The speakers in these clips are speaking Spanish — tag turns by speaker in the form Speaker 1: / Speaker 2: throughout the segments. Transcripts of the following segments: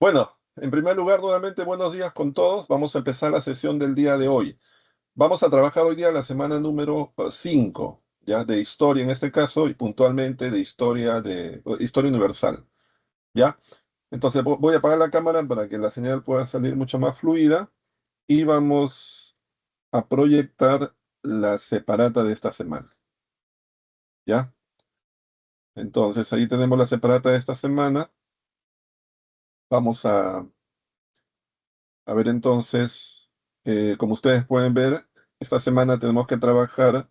Speaker 1: Bueno, en primer lugar, nuevamente buenos días con todos. Vamos a empezar la sesión del día de hoy. Vamos a trabajar hoy día la semana número 5, ya de historia en este caso y puntualmente de historia universal, ¿ya? Entonces voy a apagar la cámara para que la señal pueda salir mucho más fluida y vamos a proyectar la separata de esta semana, ¿ya? Entonces ahí tenemos la separata de esta semana. Vamos a ver entonces, como ustedes pueden ver, esta semana tenemos que trabajar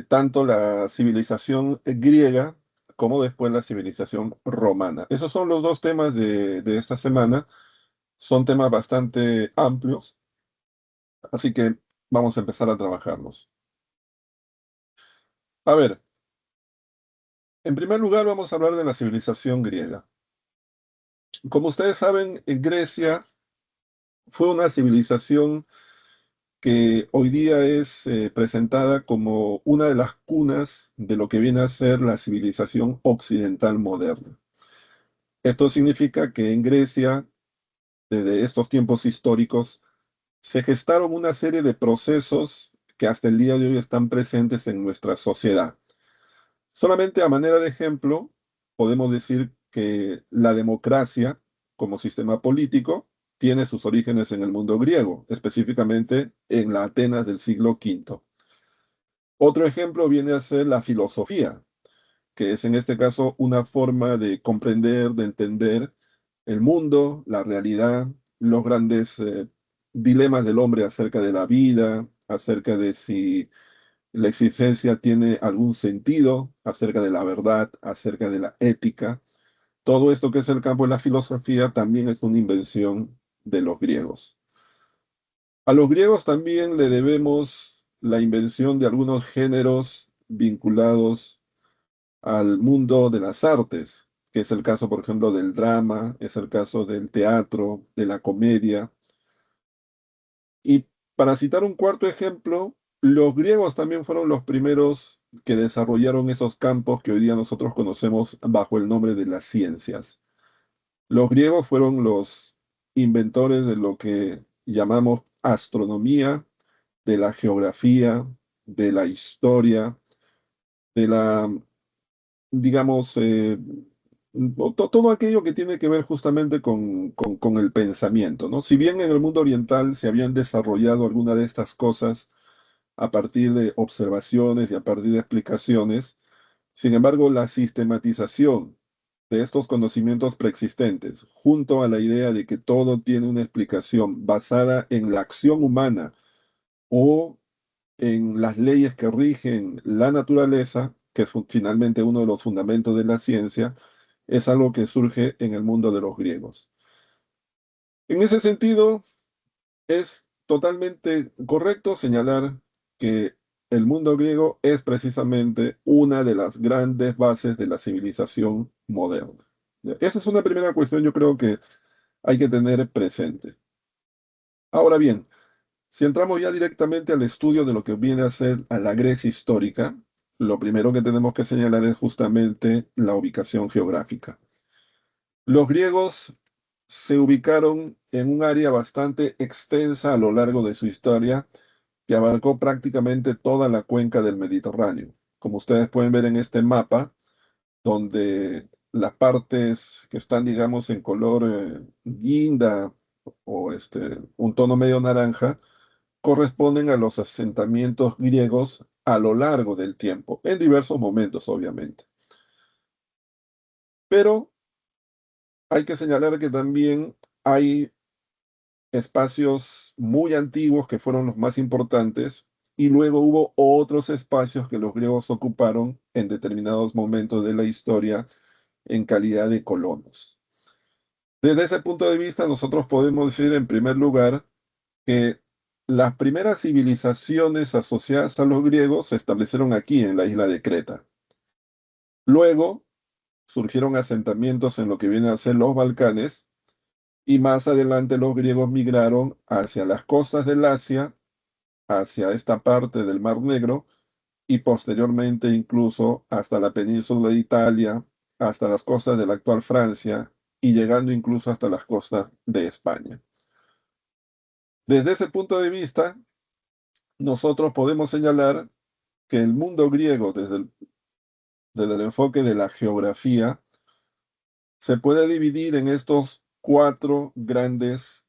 Speaker 1: tanto la civilización griega como después la civilización romana. Esos son los dos temas de esta semana. Son temas bastante amplios, así que vamos a empezar a trabajarlos. A ver, en primer lugar vamos a hablar de la civilización griega. Como ustedes saben, en Grecia fue una civilización que hoy día es presentada como una de las cunas de lo que viene a ser la civilización occidental moderna. Esto significa que en Grecia, desde estos tiempos históricos, se gestaron una serie de procesos que hasta el día de hoy están presentes en nuestra sociedad. Solamente a manera de ejemplo, podemos decir que la democracia como sistema político tiene sus orígenes en el mundo griego, específicamente en la Atenas del siglo V. Otro ejemplo viene a ser la filosofía, que es en este caso una forma de comprender, de entender el mundo, la realidad, los grandes dilemas del hombre acerca de la vida, acerca de si la existencia tiene algún sentido, acerca de la verdad, acerca de la ética. Todo esto que es el campo de la filosofía también es una invención de los griegos. A los griegos también le debemos la invención de algunos géneros vinculados al mundo de las artes, que es el caso, por ejemplo, del drama, es el caso del teatro, de la comedia. Y para citar un cuarto ejemplo, los griegos también fueron los primeros que desarrollaron esos campos que hoy día nosotros conocemos bajo el nombre de las ciencias. Los griegos fueron los inventores de lo que llamamos astronomía, de la geografía, de la historia, de la, digamos, todo aquello que tiene que ver justamente con el pensamiento, ¿no? Si bien en el mundo oriental se habían desarrollado algunas de estas cosas a partir de observaciones y a partir de explicaciones, sin embargo, la sistematización de estos conocimientos preexistentes, junto a la idea de que todo tiene una explicación basada en la acción humana o en las leyes que rigen la naturaleza, que es finalmente uno de los fundamentos de la ciencia, es algo que surge en el mundo de los griegos. En ese sentido, es totalmente correcto señalar que el mundo griego es precisamente una de las grandes bases de la civilización moderna. Esa es una primera cuestión, yo creo que hay que tener presente. Ahora bien, si entramos ya directamente al estudio de lo que viene a ser a la Grecia histórica, lo primero que tenemos que señalar es justamente la ubicación geográfica. Los griegos se ubicaron en un área bastante extensa a lo largo de su historia, que abarcó prácticamente toda la cuenca del Mediterráneo. Como ustedes pueden ver en este mapa, donde las partes que están, digamos, en color guinda o un tono medio naranja, corresponden a los asentamientos griegos a lo largo del tiempo, en diversos momentos, obviamente. Pero hay que señalar que también hay espacios muy antiguos que fueron los más importantes y luego hubo otros espacios que los griegos ocuparon en determinados momentos de la historia en calidad de colonos. Desde ese punto de vista, nosotros podemos decir en primer lugar que las primeras civilizaciones asociadas a los griegos se establecieron aquí en la isla de Creta. Luego surgieron asentamientos en lo que viene a ser los Balcanes y más adelante los griegos migraron hacia las costas del Asia, hacia esta parte del Mar Negro y posteriormente incluso hasta la península de Italia, hasta las costas de la actual Francia y llegando incluso hasta las costas de España. Desde ese punto de vista, nosotros podemos señalar que el mundo griego, desde el enfoque de la geografía, se puede dividir en estos cuatro grandes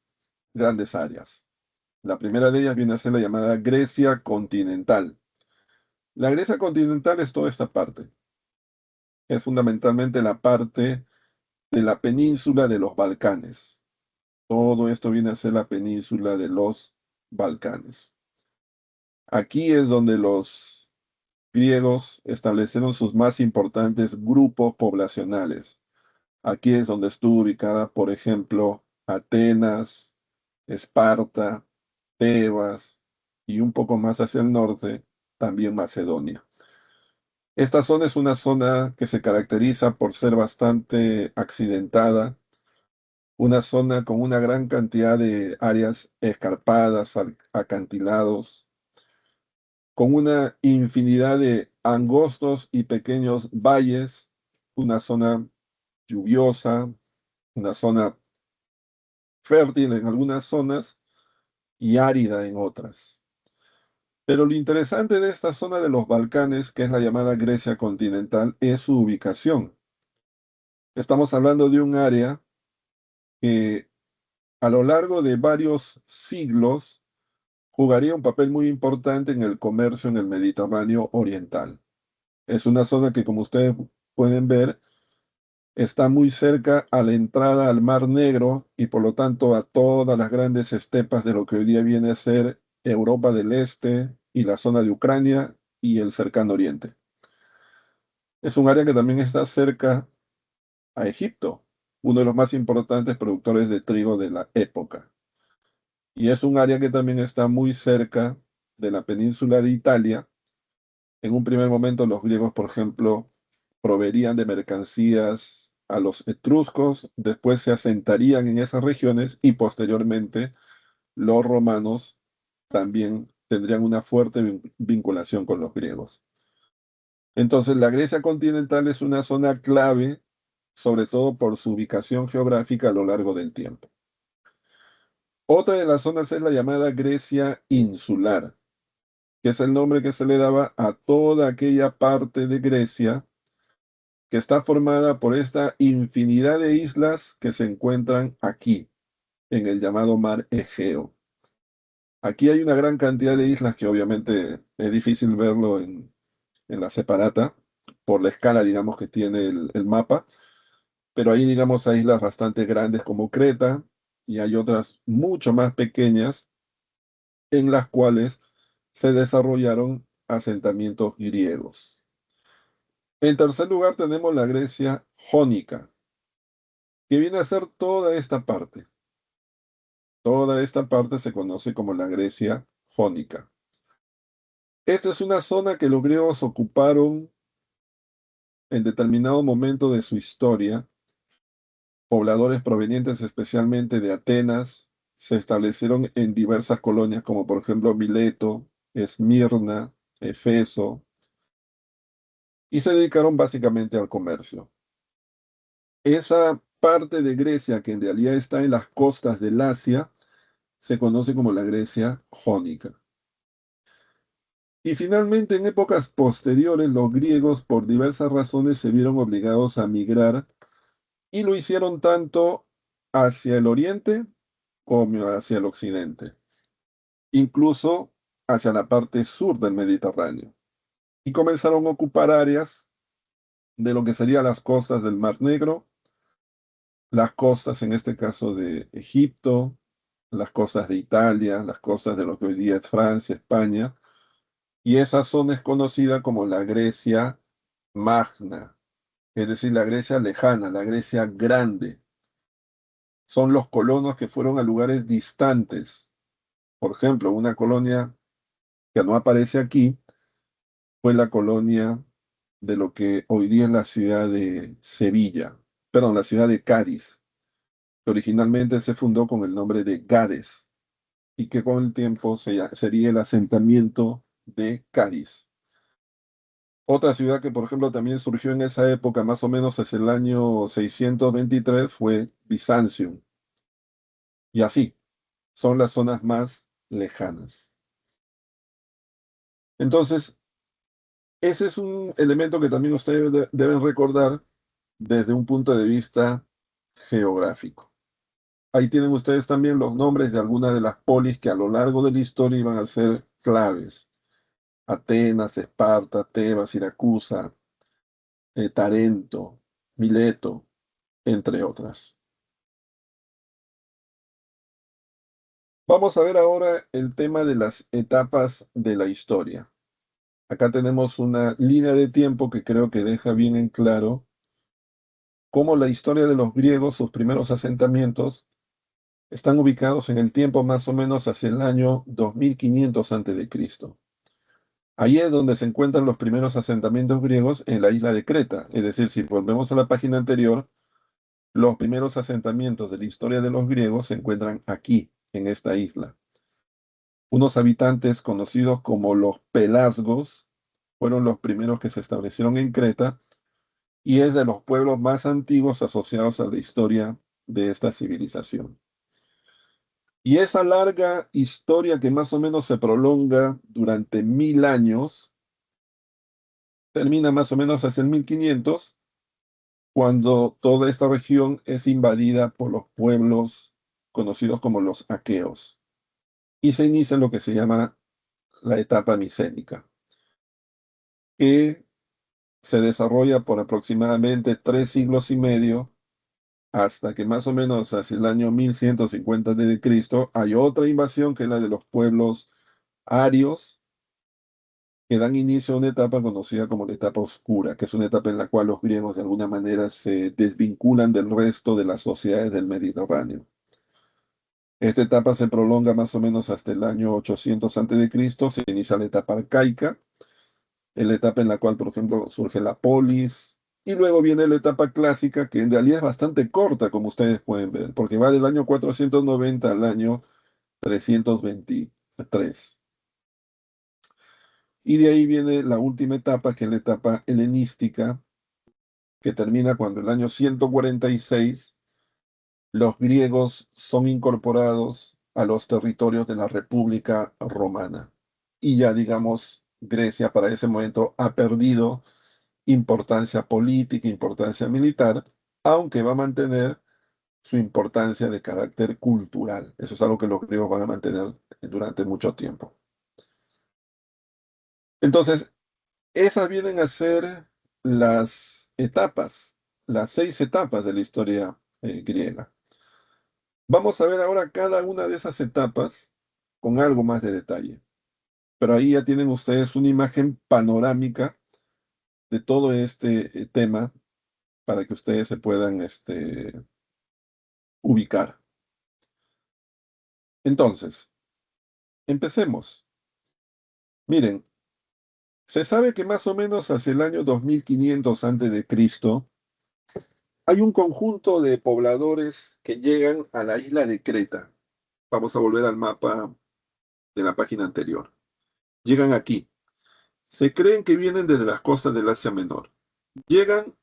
Speaker 1: áreas. La primera de ellas viene a ser la llamada Grecia continental. La Grecia continental es toda esta parte. Es fundamentalmente la parte de la península de los Balcanes. Todo esto viene a ser la península de los Balcanes. Aquí es donde los griegos establecieron sus más importantes grupos poblacionales. Aquí es donde estuvo ubicada, por ejemplo, Atenas, Esparta, Tebas y un poco más hacia el norte, también Macedonia. Esta zona es una zona que se caracteriza por ser bastante accidentada, una zona con una gran cantidad de áreas escarpadas, acantilados, con una infinidad de angostos y pequeños valles, una zona lluviosa, una zona fértil en algunas zonas y árida en otras. Pero lo interesante de esta zona de los Balcanes, que es la llamada Grecia continental, es su ubicación. Estamos hablando de un área que a lo largo de varios siglos jugaría un papel muy importante en el comercio en el Mediterráneo oriental. Es una zona que, como ustedes pueden ver, está muy cerca a la entrada al Mar Negro y por lo tanto a todas las grandes estepas de lo que hoy día viene a ser Europa del Este y la zona de Ucrania y el cercano Oriente. Es un área que también está cerca a Egipto, uno de los más importantes productores de trigo de la época. Y es un área que también está muy cerca de la península de Italia. En un primer momento los griegos, por ejemplo, proveerían de mercancías a los etruscos, después se asentarían en esas regiones y posteriormente los romanos también tendrían una fuerte vinculación con los griegos. Entonces, la Grecia continental es una zona clave, sobre todo por su ubicación geográfica a lo largo del tiempo. Otra de las zonas es la llamada Grecia insular, que es el nombre que se le daba a toda aquella parte de Grecia que está formada por esta infinidad de islas que se encuentran aquí, en el llamado mar Egeo. Aquí hay una gran cantidad de islas que obviamente es difícil verlo en la separata, por la escala, digamos, que tiene el mapa, pero ahí, digamos, hay islas bastante grandes como Creta y hay otras mucho más pequeñas en las cuales se desarrollaron asentamientos griegos. En tercer lugar tenemos la Grecia jónica, que viene a ser toda esta parte. Toda esta parte se conoce como la Grecia jónica. Esta es una zona que los griegos ocuparon en determinado momento de su historia. Pobladores provenientes especialmente de Atenas se establecieron en diversas colonias como por ejemplo Mileto, Esmirna, Efeso, y se dedicaron básicamente al comercio. Esa parte de Grecia que en realidad está en las costas del Asia se conoce como la Grecia jónica. Y finalmente, en épocas posteriores, los griegos, por diversas razones, se vieron obligados a migrar y lo hicieron tanto hacia el oriente como hacia el occidente, incluso hacia la parte sur del Mediterráneo. Y comenzaron a ocupar áreas de lo que serían las costas del Mar Negro, las costas, en este caso, de Egipto, las costas de Italia, las costas de lo que hoy día es Francia, España, y esa zona es conocida como la Grecia Magna, es decir, la Grecia lejana, la Grecia grande. Son los colonos que fueron a lugares distantes. Por ejemplo, una colonia que no aparece aquí fue la colonia de lo que hoy día es la ciudad de Sevilla, perdón, la ciudad de Cádiz, que originalmente se fundó con el nombre de Gades y que con el tiempo sería el asentamiento de Cádiz. Otra ciudad que, por ejemplo, también surgió en esa época, más o menos es el año 623, fue Bizancio. Y así, son las zonas más lejanas. Entonces, ese es un elemento que también ustedes deben recordar desde un punto de vista geográfico. Ahí tienen ustedes también los nombres de algunas de las polis que a lo largo de la historia iban a ser claves. Atenas, Esparta, Tebas, Siracusa, Tarento, Mileto, entre otras. Vamos a ver ahora el tema de las etapas de la historia. Acá tenemos una línea de tiempo que creo que deja bien en claro cómo la historia de los griegos, sus primeros asentamientos, están ubicados en el tiempo más o menos hacia el año 2500 a.C. Ahí es donde se encuentran los primeros asentamientos griegos en la isla de Creta. Es decir, si volvemos a la página anterior, los primeros asentamientos de la historia de los griegos se encuentran aquí, en esta isla. Unos habitantes conocidos como los pelasgos fueron los primeros que se establecieron en Creta y es de los pueblos más antiguos asociados a la historia de esta civilización. Y esa larga historia que más o menos se prolonga durante 1000 años, termina más o menos hacia el 1500, cuando toda esta región es invadida por los pueblos conocidos como los aqueos. Y se inicia lo que se llama la etapa micénica, que se desarrolla por aproximadamente 3 siglos y medio, hasta que más o menos hacia el año 1150 Cristo hay otra invasión que es la de los pueblos arios, que dan inicio a una etapa conocida como la etapa oscura, que es una etapa en la cual los griegos de alguna manera se desvinculan del resto de las sociedades del Mediterráneo. Esta etapa se prolonga más o menos hasta el año 800 Cristo. Se inicia la etapa arcaica, en la etapa en la cual, por ejemplo, surge la polis, y luego viene la etapa clásica, que en realidad es bastante corta, como ustedes pueden ver, porque va del año 490 al año 323. Y de ahí viene la última etapa, que es la etapa helenística, que termina cuando el año 146 los griegos son incorporados a los territorios de la República Romana. Y ya, digamos, Grecia para ese momento ha perdido importancia política, importancia militar, aunque va a mantener su importancia de carácter cultural. Eso es algo que los griegos van a mantener durante mucho tiempo. Entonces, esas vienen a ser las etapas, las 6 etapas de la historia griega. Vamos a ver ahora cada una de esas etapas con algo más de detalle. Pero ahí ya tienen ustedes una imagen panorámica de todo este tema para que ustedes se puedan ubicar. Entonces, empecemos. Miren, se sabe que más o menos hacia el año 2500 Cristo hay un conjunto de pobladores que llegan a la isla de Creta. Vamos a volver al mapa de la página anterior. Llegan aquí. Se creen que vienen desde las costas del Asia Menor. Llegan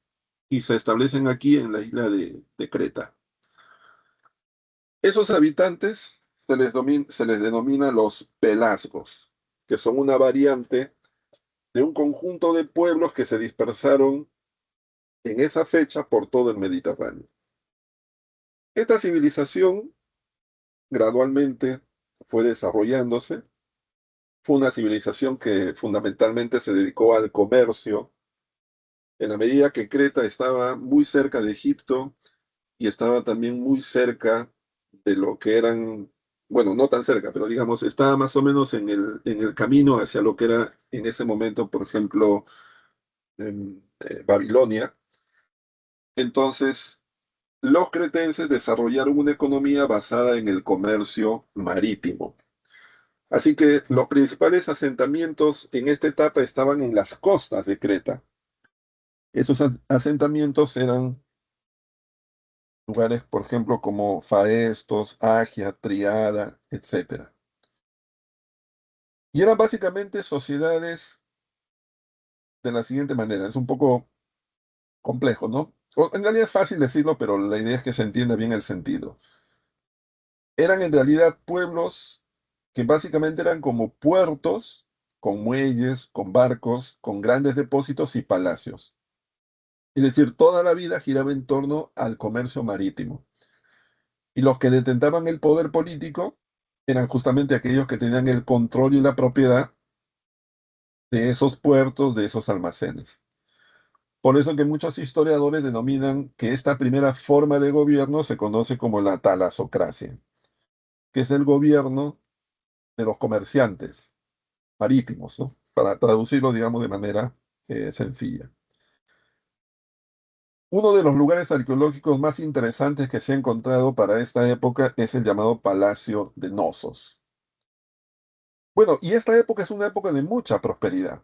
Speaker 1: y se establecen aquí en la isla de Creta. Esos habitantes se les denomina los pelasgos, que son una variante de un conjunto de pueblos que se dispersaron en esa fecha por todo el Mediterráneo. Esta civilización gradualmente fue desarrollándose. Fue una civilización que fundamentalmente se dedicó al comercio, en la medida que Creta estaba muy cerca de Egipto y estaba también muy cerca de lo que eran, bueno, no tan cerca, pero digamos, estaba más o menos en el camino hacia lo que era en ese momento, por ejemplo, Babilonia. Entonces, los cretenses desarrollaron una economía basada en el comercio marítimo. Así que los principales asentamientos en esta etapa estaban en las costas de Creta. Esos asentamientos eran lugares, por ejemplo, como Faestos, Agia, Triada, etcétera. Y eran básicamente sociedades de la siguiente manera. Es un poco complejo, ¿no? En realidad es fácil decirlo, pero la idea es que se entienda bien el sentido. Eran en realidad pueblos que básicamente eran como puertos con muelles, con barcos, con grandes depósitos y palacios. Es decir, toda la vida giraba en torno al comercio marítimo. Y los que detentaban el poder político eran justamente aquellos que tenían el control y la propiedad de esos puertos, de esos almacenes. Por eso que muchos historiadores denominan que esta primera forma de gobierno se conoce como la talasocracia, que es el gobierno de los comerciantes marítimos, ¿no? Para traducirlo, digamos, de manera sencilla. Uno de los lugares arqueológicos más interesantes que se ha encontrado para esta época es el llamado Palacio de Nosos. Bueno, y esta época es una época de mucha prosperidad,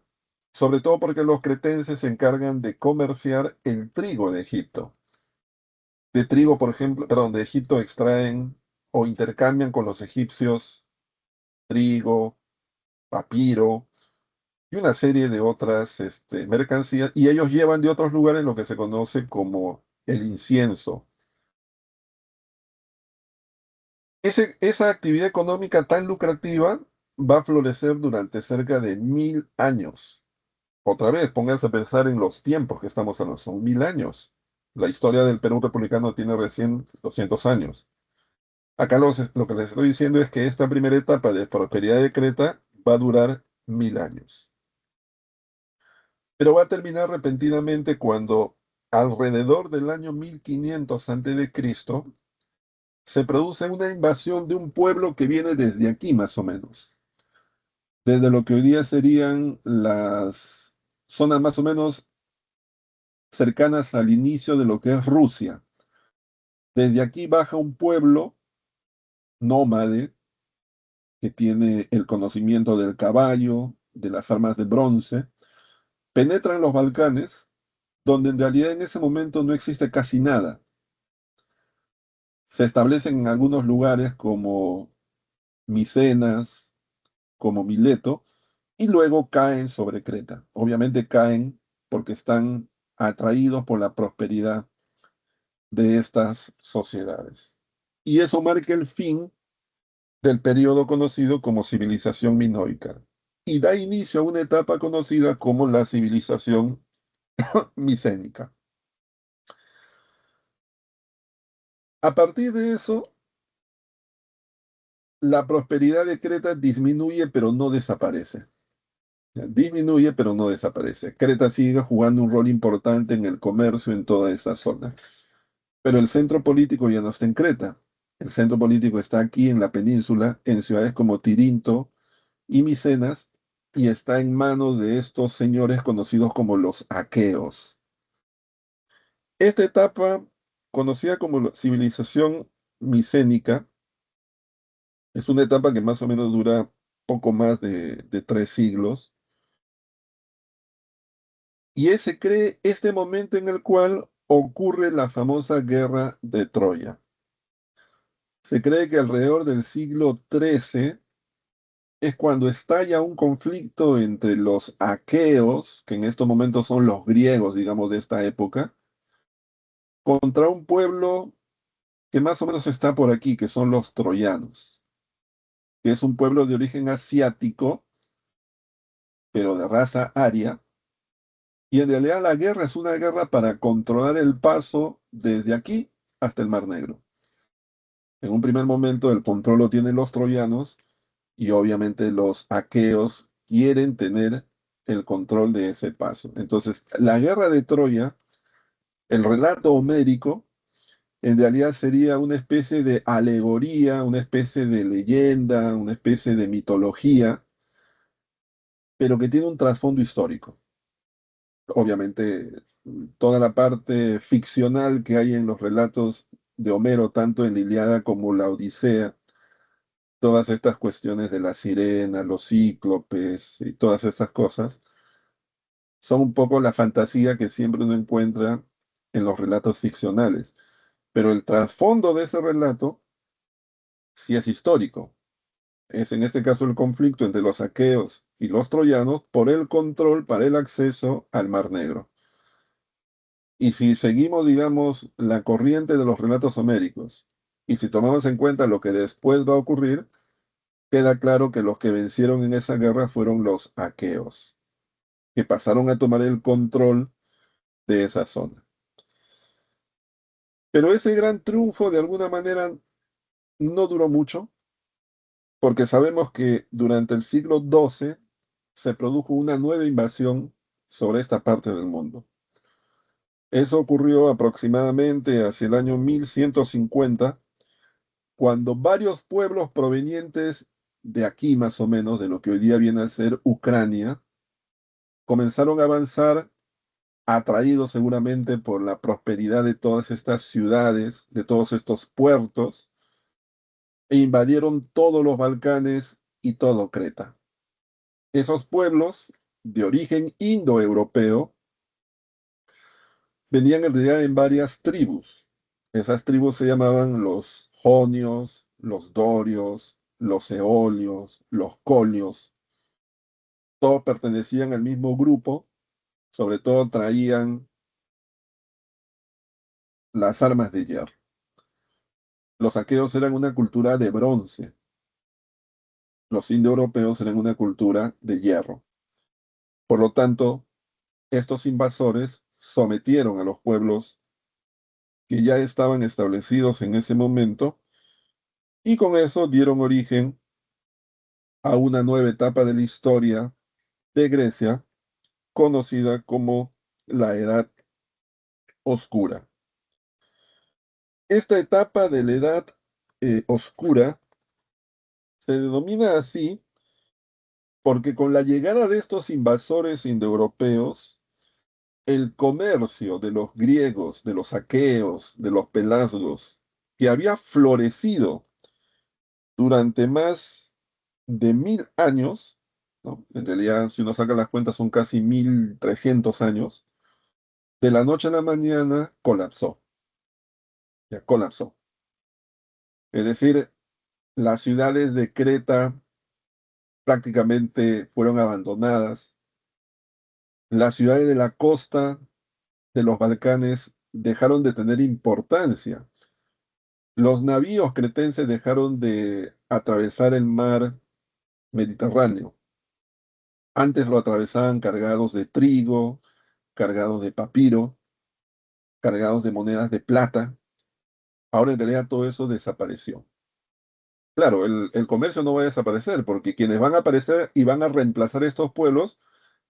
Speaker 1: sobre todo porque los cretenses se encargan de comerciar el trigo de Egipto. De trigo, por ejemplo, perdón, de Egipto extraen o intercambian con los egipcios trigo, papiro y una serie de otras mercancías, y ellos llevan de otros lugares lo que se conoce como el incienso. Esa actividad económica tan lucrativa va a florecer durante cerca de 1000 años. Otra vez, pónganse a pensar en los tiempos que estamos hablando, son 1000 años. La historia del Perú republicano tiene recién 200 años. Acá lo que les estoy diciendo es que esta primera etapa de prosperidad de Creta va a durar 1000 años. Pero va a terminar repentinamente cuando alrededor del año 1500 a.C. se produce una invasión de un pueblo que viene desde aquí más o menos, desde lo que hoy día serían las zonas más o menos cercanas al inicio de lo que es Rusia. Desde aquí baja un pueblo nómade que tiene el conocimiento del caballo, de las armas de bronce, penetra en los Balcanes, donde en realidad en ese momento no existe casi nada. Se establecen en algunos lugares como Micenas, como Mileto, y luego caen sobre Creta. Obviamente caen porque están atraídos por la prosperidad de estas sociedades. Y eso marca el fin del periodo conocido como civilización minoica y da inicio a una etapa conocida como la civilización micénica. A partir de eso, la prosperidad de Creta disminuye pero no desaparece. Disminuye pero no desaparece. Creta sigue jugando un rol importante en el comercio en toda esta zona. Pero el centro político ya no está en Creta. El centro político está aquí en la península, en ciudades como Tirinto y Micenas, y está en manos de estos señores conocidos como los aqueos. Esta etapa, conocida como la civilización micénica, es una etapa que más o menos dura poco más de 3 siglos, y se cree este momento en el cual ocurre la famosa guerra de Troya. Se cree que alrededor del siglo XIII es cuando estalla un conflicto entre los aqueos, que en estos momentos son los griegos, digamos, de esta época, contra un pueblo que más o menos está por aquí, que son los troyanos, que es un pueblo de origen asiático, pero de raza aria, y en realidad la guerra es una guerra para controlar el paso desde aquí hasta el Mar Negro. En un primer momento el control lo tienen los troyanos y obviamente los aqueos quieren tener el control de ese paso. Entonces, la guerra de Troya, el relato homérico, en realidad sería una especie de alegoría, una especie de leyenda, una especie de mitología, pero que tiene un trasfondo histórico. Obviamente, toda la parte ficcional que hay en los relatos de Homero, tanto en la Ilíada como la Odisea, todas estas cuestiones de la sirena, los cíclopes y todas esas cosas, son un poco la fantasía que siempre uno encuentra en los relatos ficcionales. Pero el trasfondo de ese relato sí es histórico. Es en este caso el conflicto entre los aqueos y los troyanos por el control para el acceso al Mar Negro. Y si seguimos, digamos, la corriente de los relatos homéricos, y si tomamos en cuenta lo que después va a ocurrir, queda claro que los que vencieron en esa guerra fueron los aqueos, que pasaron a tomar el control de esa zona. Pero ese gran triunfo de alguna manera no duró mucho, porque sabemos que durante el siglo XII se produjo una nueva invasión sobre esta parte del mundo. Eso ocurrió aproximadamente hacia el año 1150, cuando varios pueblos provenientes de aquí más o menos, de lo que hoy día viene a ser Ucrania, comenzaron a avanzar, atraídos seguramente por la prosperidad de todas estas ciudades, de todos estos puertos, e invadieron todos los Balcanes y todo Creta. Esos pueblos, de origen indoeuropeo, venían en realidad en varias tribus. Esas tribus se llamaban los jonios, los dorios, los eolios, los colios. Todos pertenecían al mismo grupo, sobre todo traían las armas de hierro. Los aqueos eran una cultura de bronce, los indoeuropeos eran una cultura de hierro. Por lo tanto, estos invasores sometieron a los pueblos que ya estaban establecidos en ese momento y con eso dieron origen a una nueva etapa de la historia de Grecia conocida como la Edad Oscura. Esta etapa de la Edad Oscura se denomina así porque con la llegada de estos invasores indoeuropeos, el comercio de los griegos, de los aqueos, de los pelasgos, que había florecido durante más de 1000 años, ¿no? En realidad, si uno saca las cuentas, son casi 1300 años, de la noche a la mañana colapsó, ya colapsó. Es decir, las ciudades de Creta prácticamente fueron abandonadas, las ciudades de la costa de los Balcanes dejaron de tener importancia. Los navíos cretenses dejaron de atravesar el mar Mediterráneo. Antes lo atravesaban cargados de trigo, cargados de papiro, cargados de monedas de plata. Ahora en realidad todo eso desapareció. Claro, el comercio no va a desaparecer porque quienes van a aparecer y van a reemplazar estos pueblos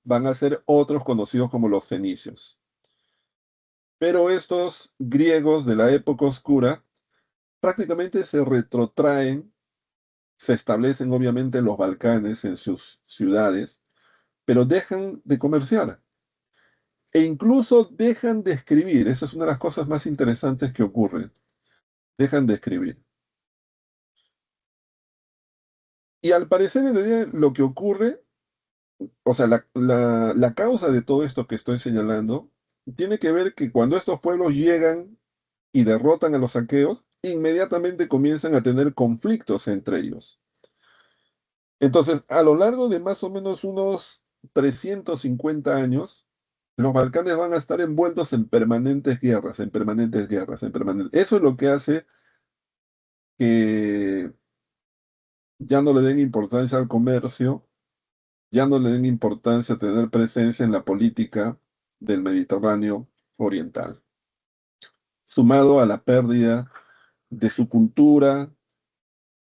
Speaker 1: van a ser otros conocidos como los fenicios. Pero estos griegos de la época oscura prácticamente se retrotraen, se establecen obviamente en los Balcanes, en sus ciudades, pero dejan de comerciar e incluso dejan de escribir. Esa es una de las cosas más interesantes que ocurren. Dejan de escribir. Y al parecer en realidad lo que ocurre, o sea, la causa de todo esto que estoy señalando, tiene que ver que cuando estos pueblos llegan y derrotan a los aqueos, inmediatamente comienzan a tener conflictos entre ellos. Entonces, a lo largo de más o menos unos 350 años, los Balcanes van a estar envueltos en permanentes guerras, en permanentes guerras, en permanentes. Eso es lo que hace que ya no le den importancia al comercio, ya no le den importancia a tener presencia en la política del Mediterráneo oriental, sumado a la pérdida de su cultura,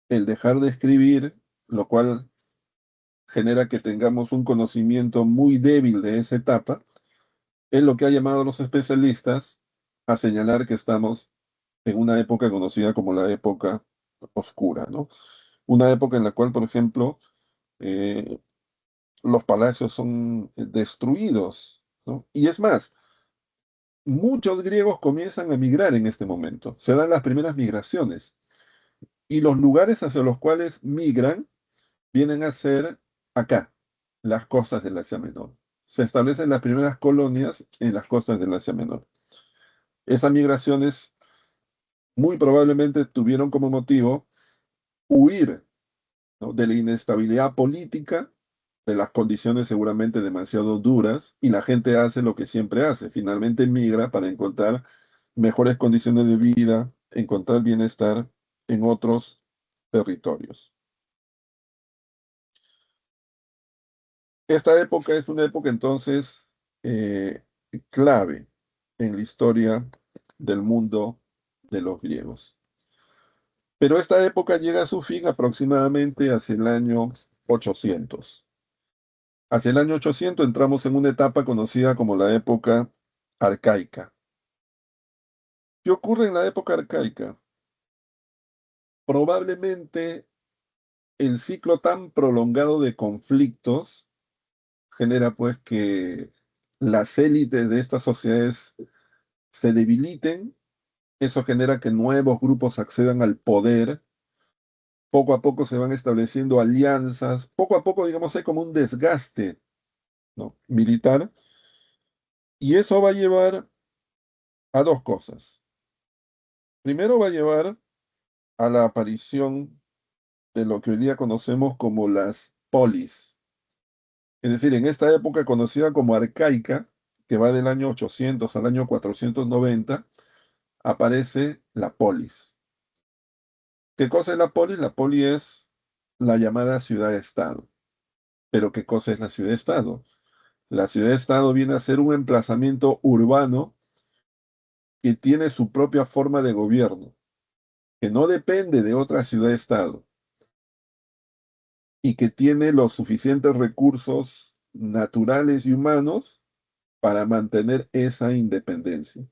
Speaker 1: el dejar de escribir, lo cual genera que tengamos un conocimiento muy débil de esa etapa, es lo que ha llamado a los especialistas a señalar que estamos en una época conocida como la época oscura, ¿no? Una época en la cual, por ejemplo, eh, los palacios son destruidos, ¿no? Y es más, muchos griegos comienzan a migrar en este momento, se dan las primeras migraciones, y los lugares hacia los cuales migran vienen a ser acá, las costas del Asia Menor. Se establecen las primeras colonias en las costas del Asia Menor. Esas migraciones muy probablemente tuvieron como motivo huir ¿no? De la inestabilidad política, de las condiciones seguramente demasiado duras, y la gente hace lo que siempre hace, finalmente migra para encontrar mejores condiciones de vida, encontrar bienestar en otros territorios. Esta época es una época entonces eh, clave en la historia del mundo de los griegos. Pero esta época llega a su fin aproximadamente hacia el año 800. Hacia el año 800 entramos en una etapa conocida como la época arcaica. ¿Qué ocurre en la época arcaica? Probablemente el ciclo tan prolongado de conflictos genera pues que las élites de estas sociedades se debiliten. Eso genera que nuevos grupos accedan al poder. Poco a poco se van estableciendo alianzas. Poco a poco, digamos, hay como un desgaste, ¿no?, militar. Y eso va a llevar a dos cosas. Primero va a llevar a la aparición de lo que hoy día conocemos como las polis. Es decir, en esta época conocida como arcaica, que va del año 800 al año 490, aparece la polis. ¿Qué cosa es la polis? La polis es la llamada ciudad-estado. Pero ¿qué cosa es la ciudad-estado? La ciudad-estado viene a ser un emplazamiento urbano que tiene su propia forma de gobierno, que no depende de otra ciudad-estado y que tiene los suficientes recursos naturales y humanos para mantener esa independencia.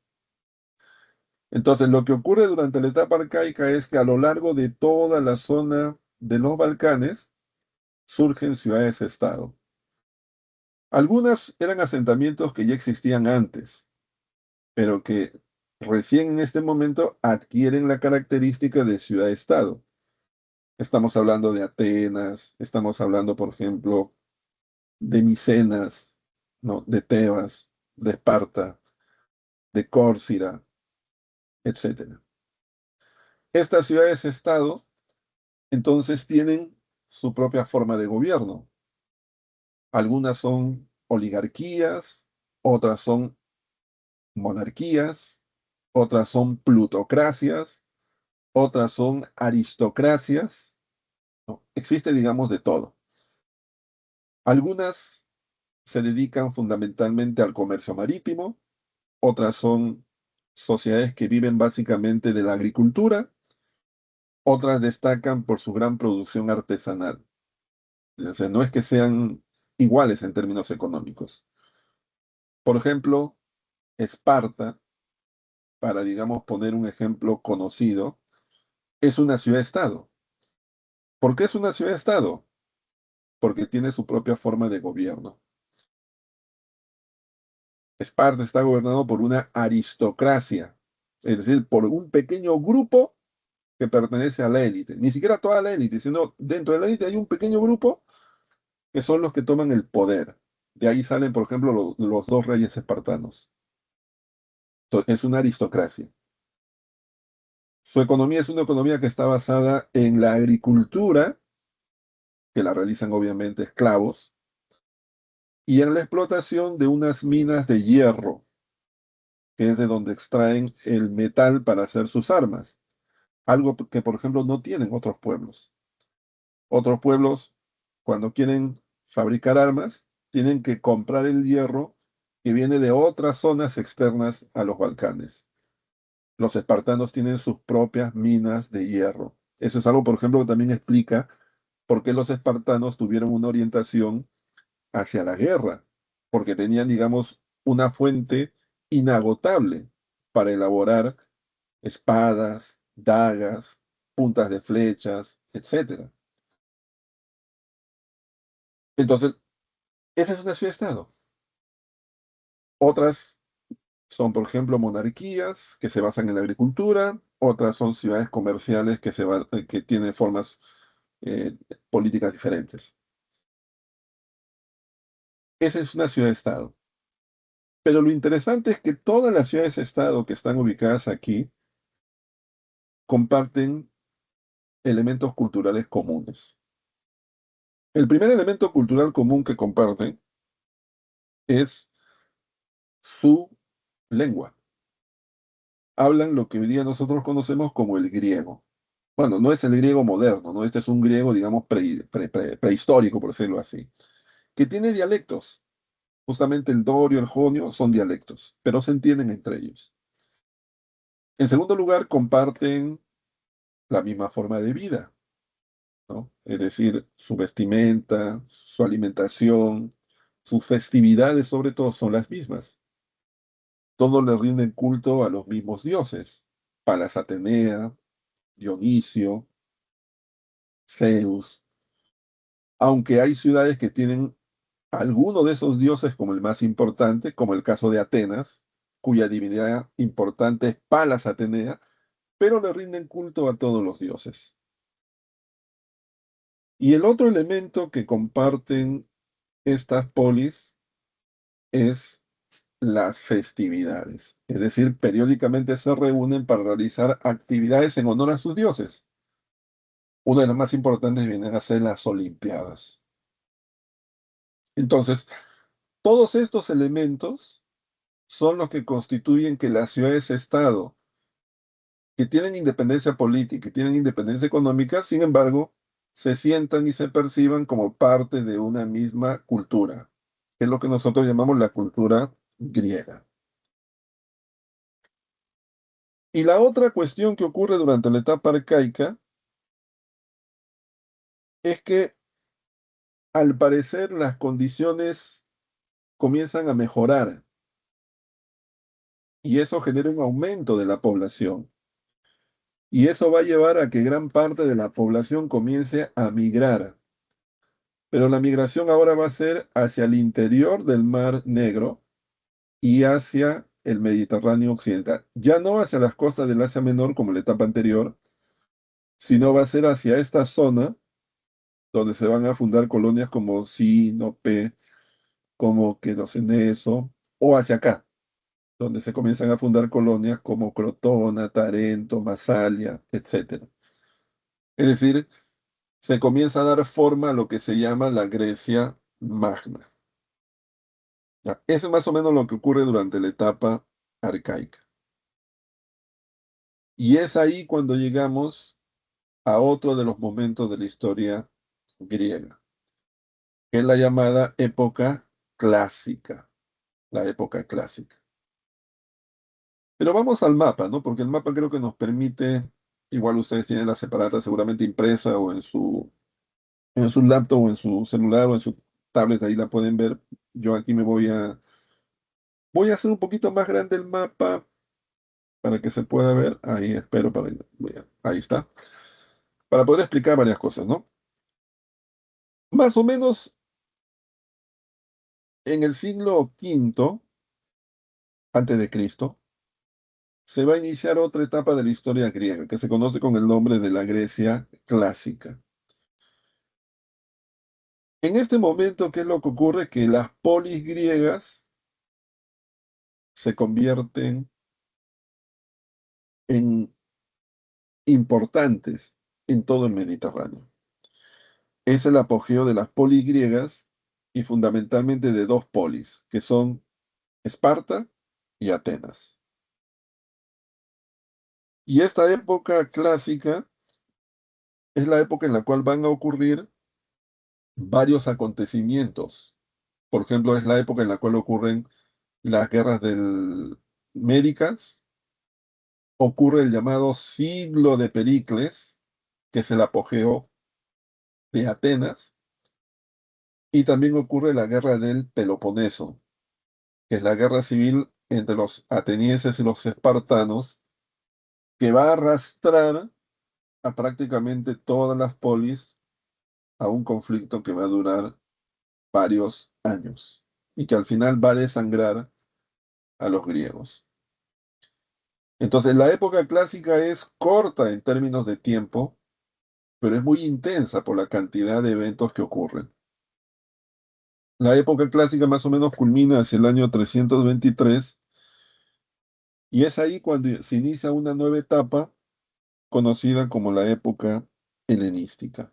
Speaker 1: Entonces, lo que ocurre durante la etapa arcaica es que a lo largo de toda la zona de los Balcanes surgen ciudades-estado. Algunas eran asentamientos que ya existían antes, pero que recién en este momento adquieren la característica de ciudad-estado. Estamos hablando de Atenas, estamos hablando, por ejemplo, de Micenas, ¿no?, de Tebas, de Esparta, de Córcira, etcétera. Estas ciudades-estado entonces tienen su propia forma de gobierno. Algunas son oligarquías, otras son monarquías, otras son plutocracias, otras son aristocracias, ¿no? Existe, digamos, de todo. Algunas se dedican fundamentalmente al comercio marítimo, otras son sociedades que viven básicamente de la agricultura, otras destacan por su gran producción artesanal. O sea, no es que sean iguales en términos económicos. Por ejemplo, Esparta, para, digamos, poner un ejemplo conocido, es una ciudad-estado. ¿Por qué es una ciudad-estado? Porque tiene su propia forma de gobierno. Esparta está gobernado por una aristocracia, es decir, por un pequeño grupo que pertenece a la élite. Ni siquiera toda la élite, sino dentro de la élite hay un pequeño grupo que son los que toman el poder. De ahí salen, por ejemplo, los dos reyes espartanos. Entonces, es una aristocracia. Su economía es una economía que está basada en la agricultura, que la realizan obviamente esclavos, y en la explotación de unas minas de hierro, que es de donde extraen el metal para hacer sus armas. Algo que, por ejemplo, no tienen otros pueblos. Otros pueblos, cuando quieren fabricar armas, tienen que comprar el hierro que viene de otras zonas externas a los Balcanes. Los espartanos tienen sus propias minas de hierro. Eso es algo, por ejemplo, que también explica por qué los espartanos tuvieron una orientación hacia la guerra, porque tenían, digamos, una fuente inagotable para elaborar espadas, dagas, puntas de flechas, etcétera. Entonces, esa es una ciudad-estado. Otras son, por ejemplo, monarquías que se basan en la agricultura, otras son ciudades comerciales que tienen formas eh, políticas diferentes. Esa es una ciudad-estado. Pero lo interesante es que todas las ciudades-estado que están ubicadas aquí comparten elementos culturales comunes. El primer elemento cultural común que comparten es su lengua. Hablan lo que hoy día nosotros conocemos como el griego. Bueno, no es el griego moderno, ¿no? Este es un griego, digamos, prehistórico, por decirlo así, que tiene dialectos. Justamente el dorio, el jonio son dialectos, pero se entienden entre ellos. En segundo lugar, comparten la misma forma de vida, ¿no? Es decir, su vestimenta, su alimentación, sus festividades, sobre todo, son las mismas. Todos le rinden culto a los mismos dioses: Palas Atenea, Dionisio, Zeus, aunque hay ciudades que tienen alguno de esos dioses como el más importante, como el caso de Atenas, cuya divinidad importante es Palas Atenea, pero le rinden culto a todos los dioses. Y el otro elemento que comparten estas polis es las festividades, es decir, periódicamente se reúnen para realizar actividades en honor a sus dioses. Una de las más importantes vienen a ser las Olimpiadas. Entonces, todos estos elementos son los que constituyen que las ciudades-estado, que tienen independencia política y tienen independencia económica, sin embargo, se sientan y se perciban como parte de una misma cultura, que es lo que nosotros llamamos la cultura griega. Y la otra cuestión que ocurre durante la etapa arcaica es que, al parecer, las condiciones comienzan a mejorar y eso genera un aumento de la población. Y eso va a llevar a que gran parte de la población comience a migrar. Pero la migración ahora va a ser hacia el interior del Mar Negro y hacia el Mediterráneo occidental. Ya no hacia las costas del Asia Menor como en la etapa anterior, sino va a ser hacia esta zona donde se van a fundar colonias como Sinope, como Queroceneso, o hacia acá, donde se comienzan a fundar colonias como Crotona, Tarento, Masalia, etc. Es decir, se comienza a dar forma a lo que se llama la Grecia Magna. Ya, eso es más o menos lo que ocurre durante la etapa arcaica. Y es ahí cuando llegamos a otro de los momentos de la historia griega, que es la llamada época clásica, la época clásica. Pero vamos al mapa, ¿no? Porque el mapa creo que nos permite, igual ustedes tienen la separata seguramente impresa o en su laptop o en su celular o en su tablet, ahí la pueden ver. Yo aquí voy a hacer un poquito más grande el mapa para que se pueda ver. Ahí espero ahí está. Para poder explicar varias cosas, ¿no? Más o menos en el siglo V antes de Cristo se va a iniciar otra etapa de la historia griega que se conoce con el nombre de la Grecia clásica. En este momento, ¿qué es lo que ocurre? Que las polis griegas se convierten en importantes en todo el Mediterráneo. Es el apogeo de las polis griegas y fundamentalmente de dos polis, que son Esparta y Atenas. Y esta época clásica es la época en la cual van a ocurrir varios acontecimientos. Por ejemplo, es la época en la cual ocurren las guerras del Médicas, ocurre el llamado siglo de Pericles, que es el apogeo de Atenas, y también ocurre la guerra del Peloponeso, que es la guerra civil entre los atenienses y los espartanos, que va a arrastrar a prácticamente todas las polis a un conflicto que va a durar varios años y que al final va a desangrar a los griegos. Entonces, la época clásica es corta en términos de tiempo, pero es muy intensa por la cantidad de eventos que ocurren. La época clásica más o menos culmina hacia el año 323 y es ahí cuando se inicia una nueva etapa conocida como la época helenística.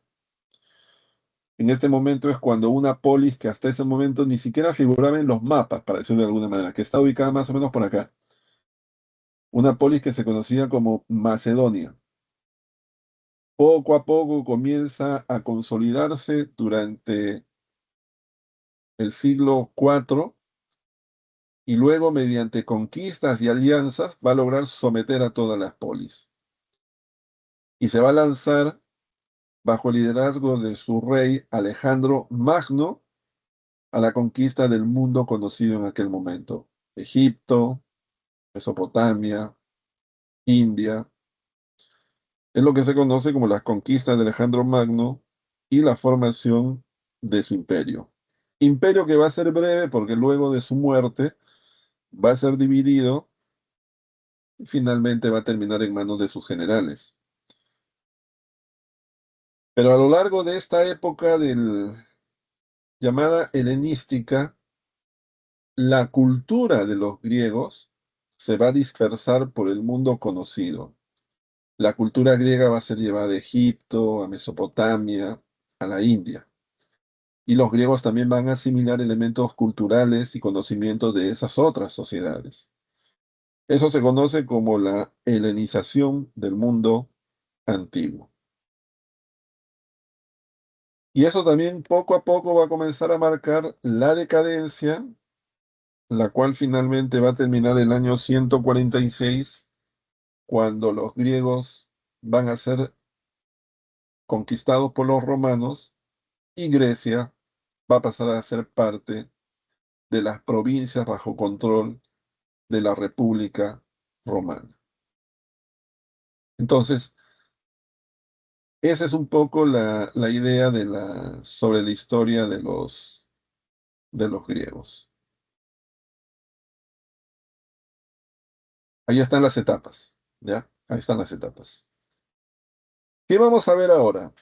Speaker 1: En este momento es cuando una polis que hasta ese momento ni siquiera figuraba en los mapas, para decirlo de alguna manera, que está ubicada más o menos por acá. Una polis que se conocía como Macedonia. Poco a poco comienza a consolidarse durante el siglo IV y luego mediante conquistas y alianzas va a lograr someter a todas las polis. Y se va a lanzar bajo el liderazgo de su rey Alejandro Magno a la conquista del mundo conocido en aquel momento. Egipto, Mesopotamia, India. Es lo que se conoce como las conquistas de Alejandro Magno y la formación de su imperio. Imperio que va a ser breve porque luego de su muerte va a ser dividido y finalmente va a terminar en manos de sus generales. Pero a lo largo de esta época llamada helenística, la cultura de los griegos se va a dispersar por el mundo conocido. La cultura griega va a ser llevada a Egipto, a Mesopotamia, a la India. Y los griegos también van a asimilar elementos culturales y conocimientos de esas otras sociedades. Eso se conoce como la helenización del mundo antiguo. Y eso también poco a poco va a comenzar a marcar la decadencia, la cual finalmente va a terminar el año 146, cuando los griegos van a ser conquistados por los romanos y Grecia va a pasar a ser parte de las provincias bajo control de la República Romana. Entonces, esa es un poco la idea sobre la historia de los griegos. Ahí están las etapas, ¿ya? Ahí están las etapas. ¿Qué vamos a ver ahora?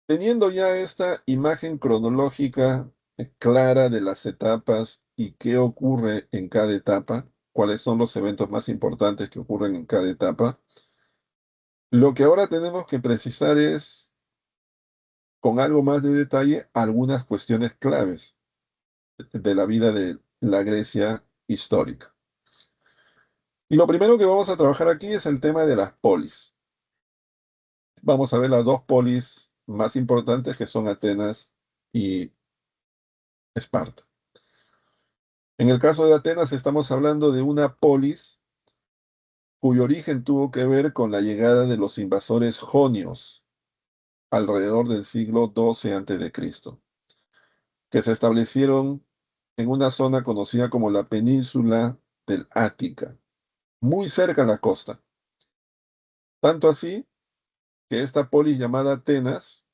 Speaker 1: Teniendo ya esta imagen cronológica clara de las etapas y qué ocurre en cada etapa, cuáles son los eventos más importantes que ocurren en cada etapa, lo que ahora tenemos que precisar es, con algo más de detalle, algunas cuestiones claves de la vida de la Grecia histórica. Y lo primero que vamos a trabajar aquí es el tema de las polis. Vamos a ver las dos polis más importantes que son Atenas y Esparta. En el caso de Atenas estamos hablando de una polis cuyo origen tuvo que ver con la llegada de los invasores jonios alrededor del siglo XII a.C., que se establecieron en una zona conocida como la península del Ática, muy cerca a la costa. Tanto así que esta polis llamada Atenas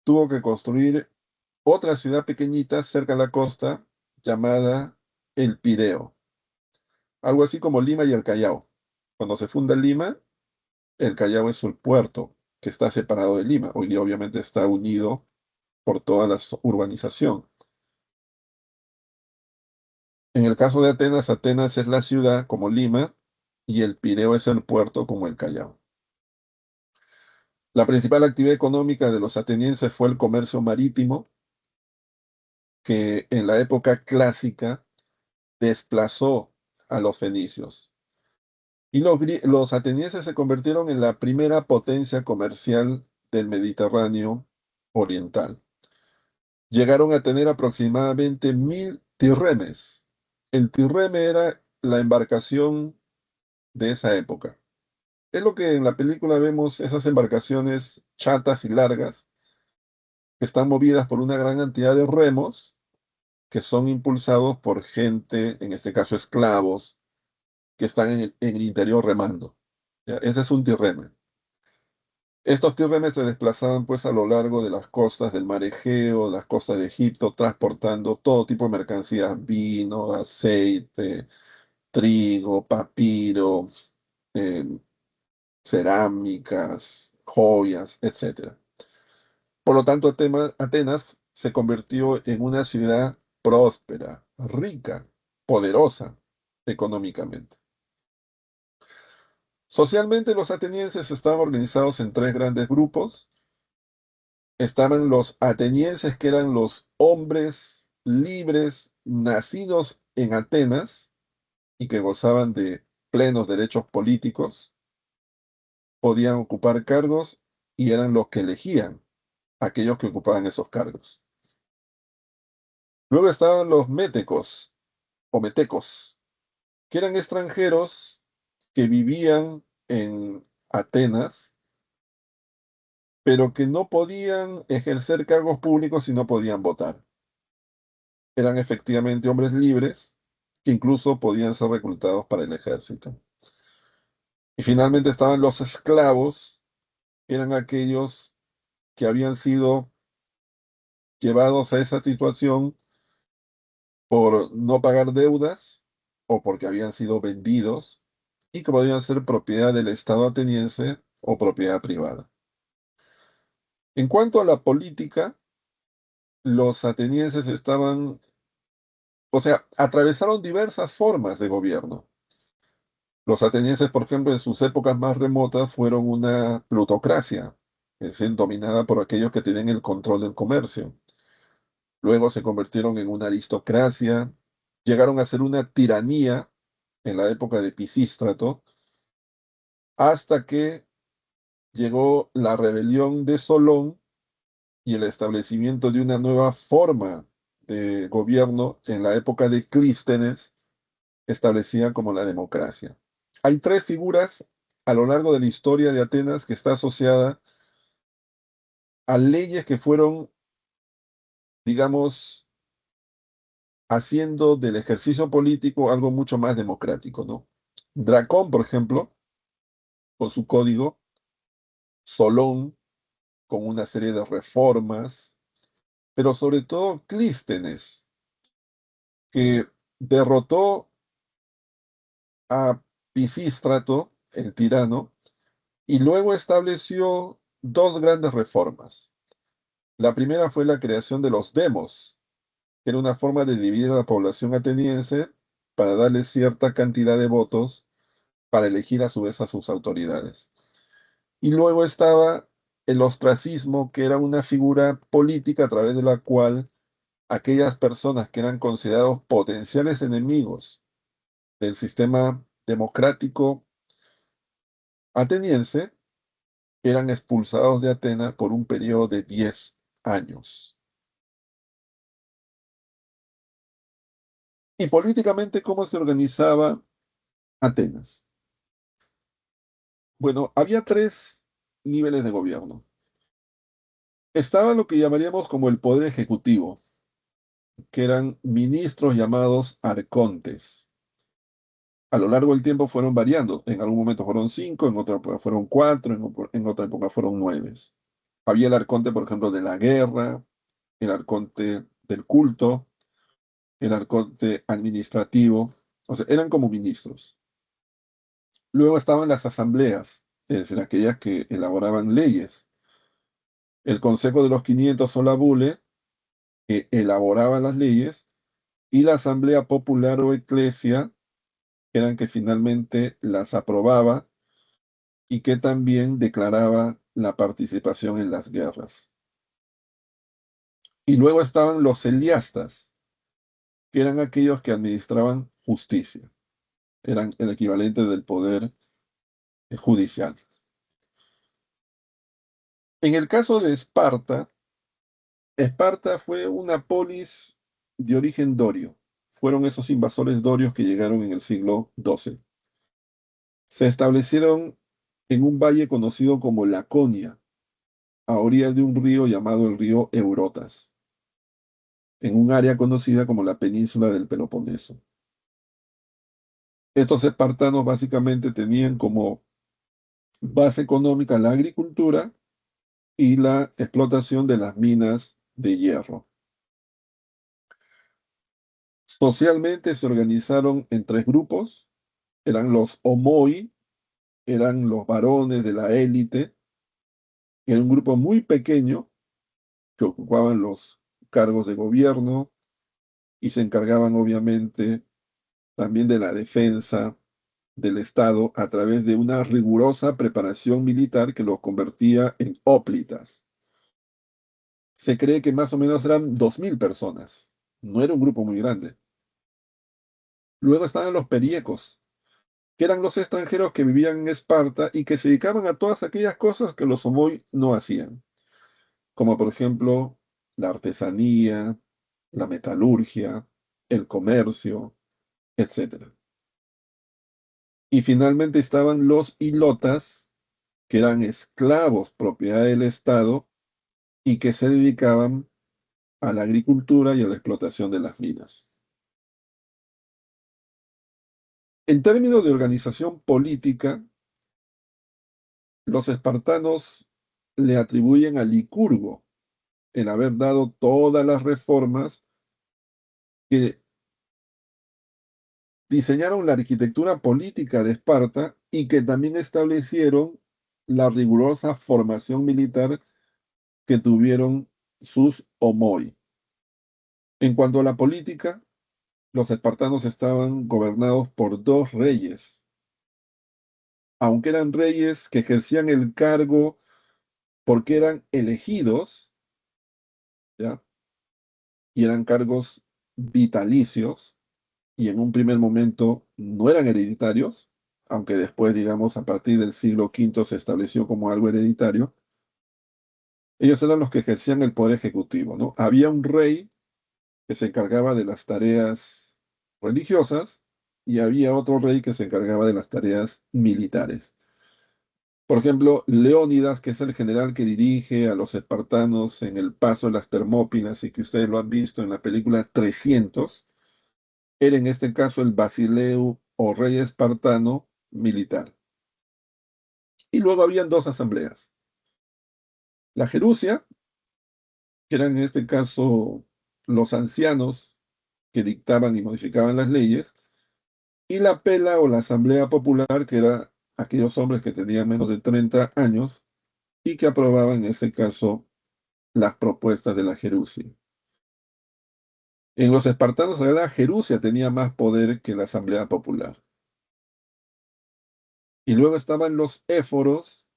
Speaker 1: tuvo que construir otra ciudad pequeñita cerca a la costa llamada El Pireo, algo así como Lima y el Callao. Cuando se funda Lima, el Callao es el puerto que está separado de Lima. Hoy día obviamente está unido por toda la urbanización. En el caso de Atenas, Atenas es la ciudad como Lima y el Pireo es el puerto como el Callao. La principal actividad económica de los atenienses fue el comercio marítimo, que en la época clásica desplazó a los fenicios. Y los atenienses se convirtieron en la primera potencia comercial del Mediterráneo oriental. Llegaron a tener aproximadamente 1000 tirremes. El tirreme era la embarcación de esa época. Es lo que en la película vemos, esas embarcaciones chatas y largas que están movidas por una gran cantidad de remos que son impulsados por gente, en este caso esclavos, que están en el interior remando. ¿Ya? Ese es un tirreme. Estos tirremes se desplazaban pues a lo largo de las costas del mar Egeo, las costas de Egipto, transportando todo tipo de mercancías, vino, aceite, trigo, papiro, eh, cerámicas, joyas, etcétera. Por lo tanto, Atenas se convirtió en una ciudad próspera, rica, poderosa económicamente. Socialmente, los atenienses estaban organizados en tres grandes grupos. estaban los atenienses, que eran los hombres libres nacidos en Atenas y que gozaban de plenos derechos políticos, podían ocupar cargos y eran los que elegían a aquellos que ocupaban esos cargos. Luego estaban los métecos o metecos, que eran extranjeros que vivían en Atenas, pero que no podían ejercer cargos públicos y no podían votar. Eran efectivamente hombres libres que incluso podían ser reclutados para el ejército. Y finalmente estaban los esclavos, que eran aquellos que habían sido llevados a esa situación por no pagar deudas o porque habían sido vendidos y que podían ser propiedad del Estado ateniense o propiedad privada. En cuanto a la política, los atenienses estaban, o sea, atravesaron diversas formas de gobierno. Los atenienses, por ejemplo, en sus épocas más remotas fueron una plutocracia, es decir, dominada por aquellos que tenían el control del comercio. Luego se convirtieron en una aristocracia, llegaron a ser una tiranía en la época de Pisístrato, hasta que llegó la rebelión de Solón y el establecimiento de una nueva forma de gobierno en la época de Clístenes, establecida como la democracia. Hay tres figuras a lo largo de la historia de Atenas que está asociada a leyes que fueron, digamos, haciendo del ejercicio político algo mucho más democrático, ¿no? Dracón, por ejemplo, con su código, Solón, con una serie de reformas, pero sobre todo Clístenes, que derrotó a Pisístrato, el tirano, y luego estableció dos grandes reformas. La primera fue la creación de los demos, que era una forma de dividir a la población ateniense para darle cierta cantidad de votos para elegir a su vez a sus autoridades. Y luego estaba el ostracismo, que era una figura política a través de la cual aquellas personas que eran considerados potenciales enemigos del sistema democrático ateniense eran expulsados de Atenas por un periodo de 10 años. Y políticamente, ¿cómo se organizaba Atenas? Bueno, había tres niveles de gobierno. Estaba lo que llamaríamos como el poder ejecutivo, que eran ministros llamados arcontes. A lo largo del tiempo fueron variando. En algún momento fueron cinco, en otra época fueron cuatro, en otra época fueron nueve. Había el arconte, por ejemplo, de la guerra, el arconte del culto, el arconte administrativo. O sea, eran como ministros. Luego estaban las asambleas, es decir, aquellas que elaboraban leyes. El Consejo de los 500 o la Bule, que elaboraba las leyes, y la Asamblea Popular o Eclesia, que eran que finalmente las aprobaba y que también declaraba la participación en las guerras. Y luego estaban los eliastas, que eran aquellos que administraban justicia, eran el equivalente del poder judicial. En el caso de Esparta, Esparta fue una polis de origen dorio. Fueron esos invasores dorios que llegaron en el siglo XII. Se establecieron en un valle conocido como Laconia, a orillas de un río llamado el río Eurotas, en un área conocida como la península del Peloponeso. Estos espartanos básicamente tenían como base económica la agricultura y la explotación de las minas de hierro. Socialmente se organizaron en tres grupos, eran los homoi, eran los varones de la élite, era un grupo muy pequeño que ocupaban los cargos de gobierno y se encargaban obviamente también de la defensa del Estado a través de una rigurosa preparación militar que los convertía en hóplitas. se cree que más o menos eran 2000 personas. No era un grupo muy grande. Luego estaban los periecos, que eran los extranjeros que vivían en Esparta y que se dedicaban a todas aquellas cosas que los homoi no hacían, como por ejemplo la artesanía, la metalurgia, el comercio, etcétera. Y finalmente estaban los ilotas, que eran esclavos propiedad del Estado y que se dedicaban a la agricultura y a la explotación de las minas. En términos de organización política, los espartanos le atribuyen a Licurgo el haber dado todas las reformas que diseñaron la arquitectura política de Esparta y que también establecieron la rigurosa formación militar que tuvieron sus homoi. En cuanto a la política, los espartanos estaban gobernados por dos reyes, aunque eran reyes que ejercían el cargo porque eran elegidos, ¿ya? Y eran cargos vitalicios, y en un primer momento no eran hereditarios, aunque después, digamos, a partir del siglo V se estableció como algo hereditario. Ellos eran los que ejercían el poder ejecutivo, ¿no? Había un rey que se encargaba de las tareas religiosas y había otro rey que se encargaba de las tareas militares. Por ejemplo, Leónidas, que es el general que dirige a los espartanos en el paso de las Termópilas y que ustedes lo han visto en la película 300, era en este caso el Basileu o rey espartano militar. Y luego habían dos asambleas. La Gerusia, que eran en este caso los ancianos que dictaban y modificaban las leyes, y la Pela o la Asamblea Popular, que era aquellos hombres que tenían menos de 30 años y que aprobaban en este caso las propuestas de la Gerusia. En los espartanos, la Gerusia tenía más poder que la Asamblea Popular. Y luego estaban los éforos,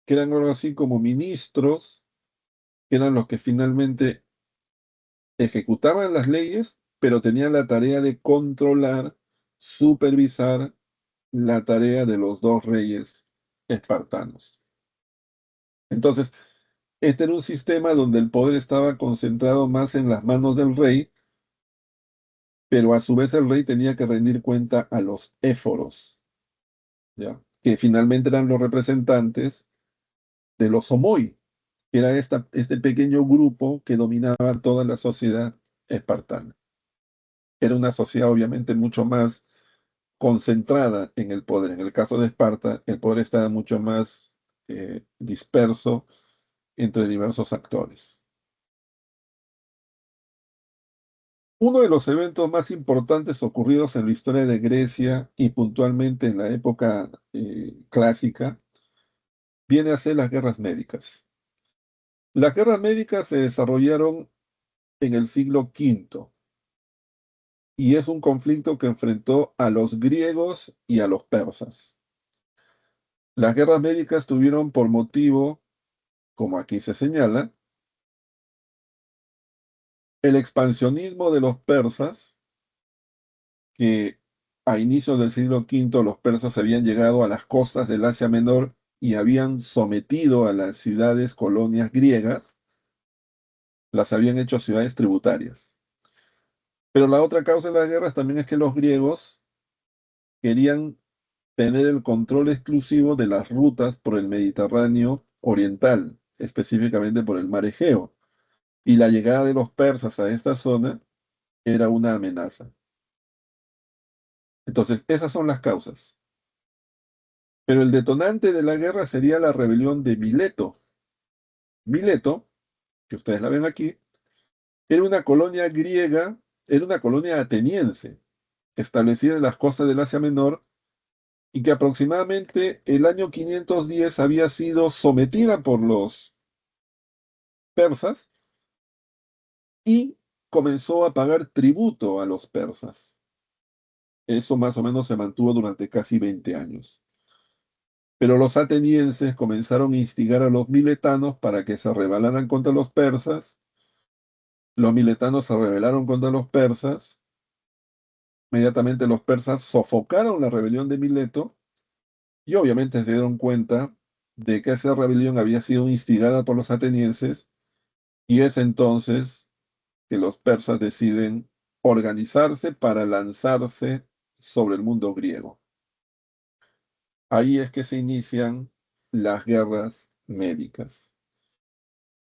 Speaker 1: que eran algo así como ministros, que eran los que finalmente ejecutaban las leyes, pero tenían la tarea de controlar, supervisar la tarea de los dos reyes espartanos. Entonces, este era un sistema donde el poder estaba concentrado más en las manos del rey, pero a su vez el rey tenía que rendir cuenta a los éforos, ¿ya? Que finalmente eran los representantes de los homoi, que era este pequeño grupo que dominaba toda la sociedad espartana. Era una sociedad obviamente mucho más concentrada en el poder. En el caso de Esparta, el poder estaba mucho más disperso entre diversos actores. Uno de los eventos más importantes ocurridos en la historia de Grecia y puntualmente en la época clásica viene a ser las guerras médicas. Las guerras médicas se desarrollaron en el siglo V y es un conflicto que enfrentó a los griegos y a los persas. Las guerras médicas tuvieron por motivo, como aquí se señala, el expansionismo de los persas, que a inicios del siglo V los persas habían llegado a las costas del Asia Menor y habían sometido a las ciudades colonias griegas, las habían hecho ciudades tributarias. Pero la otra causa de las guerras también es que los griegos querían tener el control exclusivo de las rutas por el Mediterráneo oriental, específicamente por el mar Egeo. Y la llegada de los persas a esta zona era una amenaza. Entonces, esas son las causas. Pero el detonante de la guerra sería la rebelión de Mileto. Mileto, que ustedes la ven aquí, era una colonia griega, era una colonia ateniense, establecida en las costas del Asia Menor y que aproximadamente el año 510 había sido sometida por los persas y comenzó a pagar tributo a los persas. Eso más o menos se mantuvo durante casi 20 años. Pero los atenienses comenzaron a instigar a los miletanos para que se rebelaran contra los persas. Los miletanos se rebelaron contra los persas. Inmediatamente los persas sofocaron la rebelión de Mileto y obviamente se dieron cuenta de que esa rebelión había sido instigada por los atenienses y es entonces que los persas deciden organizarse para lanzarse sobre el mundo griego. Ahí es que se inician las guerras médicas.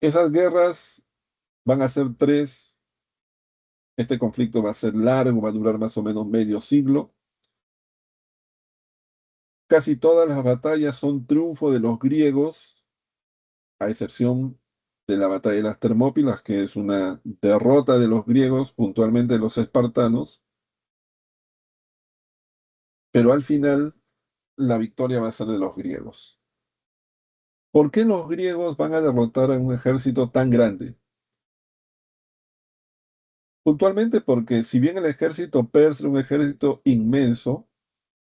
Speaker 1: Esas guerras van a ser tres. Este conflicto va a ser largo, va a durar más o menos medio siglo. Casi todas las batallas son triunfo de los griegos, a excepción de la batalla de las Termópilas, que es una derrota de los griegos, puntualmente de los espartanos, pero al final la victoria va a ser de los griegos. ¿Por qué los griegos van a derrotar a un ejército tan grande? Puntualmente porque si bien el ejército persa era un ejército inmenso,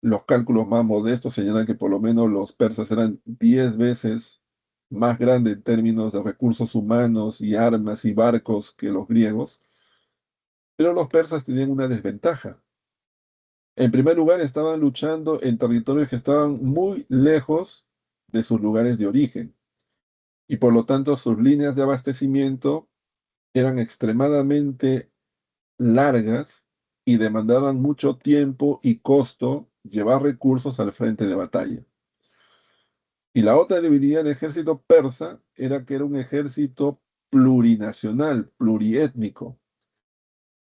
Speaker 1: los cálculos más modestos señalan que por lo menos los persas eran 10 veces más grandes en términos de recursos humanos y armas y barcos que los griegos, pero los persas tenían una desventaja. En primer lugar, estaban luchando en territorios que estaban muy lejos de sus lugares de origen y por lo tanto sus líneas de abastecimiento eran extremadamente largas y demandaban mucho tiempo y costo llevar recursos al frente de batalla. Y la otra debilidad del ejército persa era que era un ejército plurinacional, pluriétnico.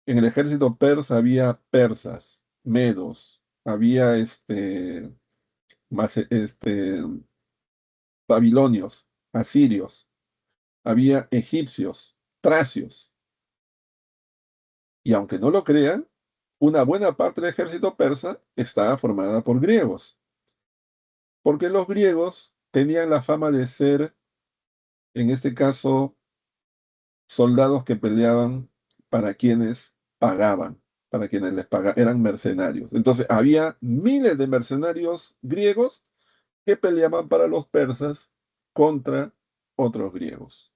Speaker 1: En el ejército persa había persas, medos, había babilonios, asirios, había egipcios, tracios. Y aunque no lo crean, una buena parte del ejército persa estaba formada por griegos, porque los griegos tenían la fama de ser, en este caso, soldados que peleaban para quienes pagaban, para quienes les pagaban, eran mercenarios. Entonces, había miles de mercenarios griegos que peleaban para los persas contra otros griegos.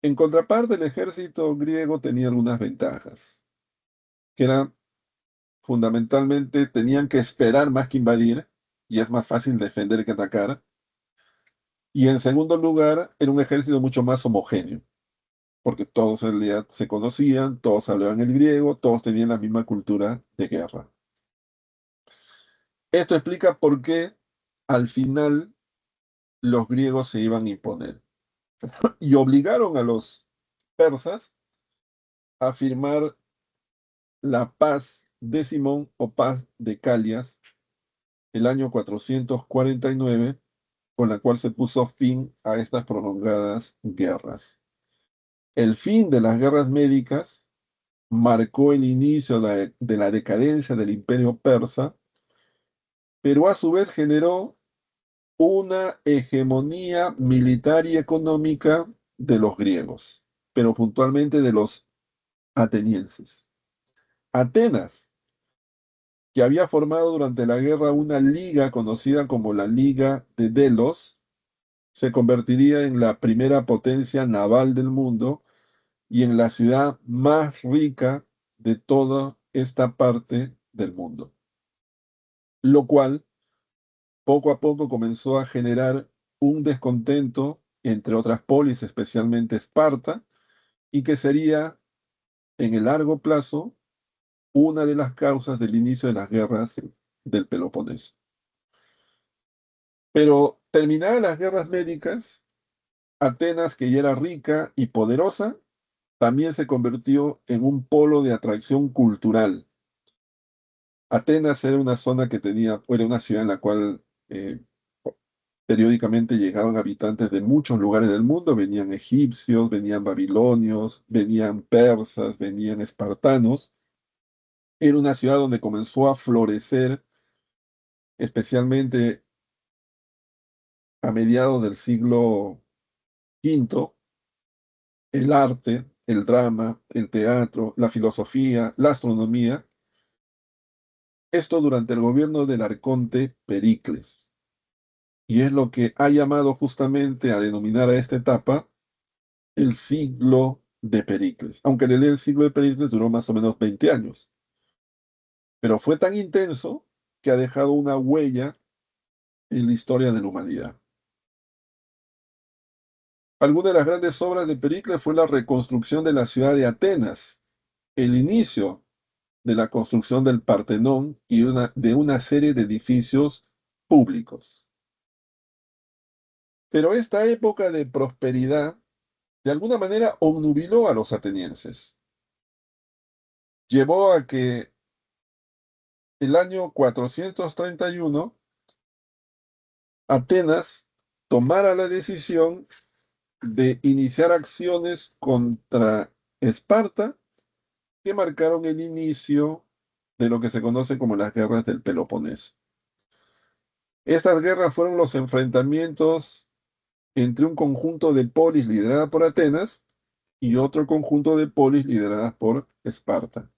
Speaker 1: En contraparte, el ejército griego tenía algunas ventajas, que eran fundamentalmente, tenían que esperar más que invadir, y es más fácil defender que atacar. Y en segundo lugar, era un ejército mucho más homogéneo, porque todos en realidad se conocían, todos hablaban el griego, todos tenían la misma cultura de guerra. Esto explica por qué al final los griegos se iban a imponer y obligaron a los persas a firmar la paz de Simón o paz de Calias el año 449, con la cual se puso fin a estas prolongadas guerras. El fin de las guerras médicas marcó el inicio de la decadencia del imperio persa, pero a su vez generó una hegemonía militar y económica de los griegos, pero puntualmente de los atenienses. Atenas, que había formado durante la guerra una liga conocida como la Liga de Delos, se convertiría en la primera potencia naval del mundo y en la ciudad más rica de toda esta parte del mundo, lo cual poco a poco comenzó a generar un descontento entre otras polis, especialmente Esparta, y que sería en el largo plazo una de las causas del inicio de las guerras del Peloponeso. Pero terminadas las guerras médicas, Atenas, que ya era rica y poderosa, también se convirtió en un polo de atracción cultural. Atenas era una zona que tenía, era una ciudad en la cual periódicamente llegaban habitantes de muchos lugares del mundo, venían egipcios, venían babilonios, venían persas, venían espartanos. Era una ciudad donde comenzó a florecer, especialmente a mediados del siglo V, el arte, el drama, el teatro, la filosofía, la astronomía. Esto durante el gobierno del arconte Pericles. y es lo que ha llamado justamente a denominar a esta etapa el siglo de Pericles, aunque en realidad el siglo de Pericles duró más o menos 20 años, pero fue tan intenso que ha dejado una huella en la historia de la humanidad. Alguna de las grandes obras de Pericles fue la reconstrucción de la ciudad de Atenas, el inicio de la construcción del Partenón y de una serie de edificios públicos. Pero esta época de prosperidad de alguna manera obnubiló a los atenienses. Llevó a que el año 431 Atenas tomara la decisión de iniciar acciones contra Esparta que marcaron el inicio de lo que se conoce como las guerras del Peloponeso. Estas guerras fueron los enfrentamientos entre un conjunto de polis liderada por Atenas y otro conjunto de polis lideradas por Esparta.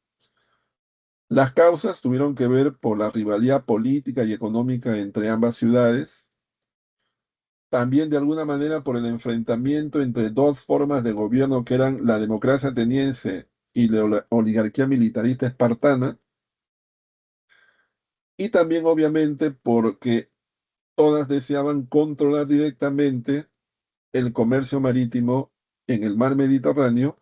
Speaker 1: Las causas tuvieron que ver por la rivalidad política y económica entre ambas ciudades, también de alguna manera por el enfrentamiento entre dos formas de gobierno que eran la democracia ateniense y la oligarquía militarista espartana, y también obviamente porque todas deseaban controlar directamente el comercio marítimo en el mar Mediterráneo,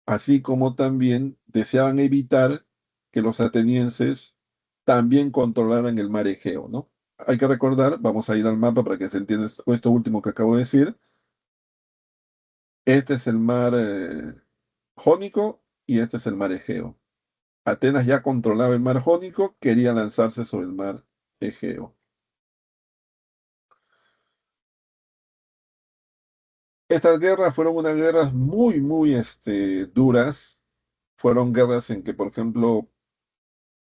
Speaker 1: así como también deseaban evitar que los atenienses también controlaran el mar Egeo, ¿no? Hay que recordar, vamos a ir al mapa para que se entienda esto último que acabo de decir. Este es el mar Jónico y este es el mar Egeo. Atenas ya controlaba el mar Jónico, quería lanzarse sobre el mar Egeo. Estas guerras fueron unas guerras muy, duras. Fueron guerras en que, por ejemplo,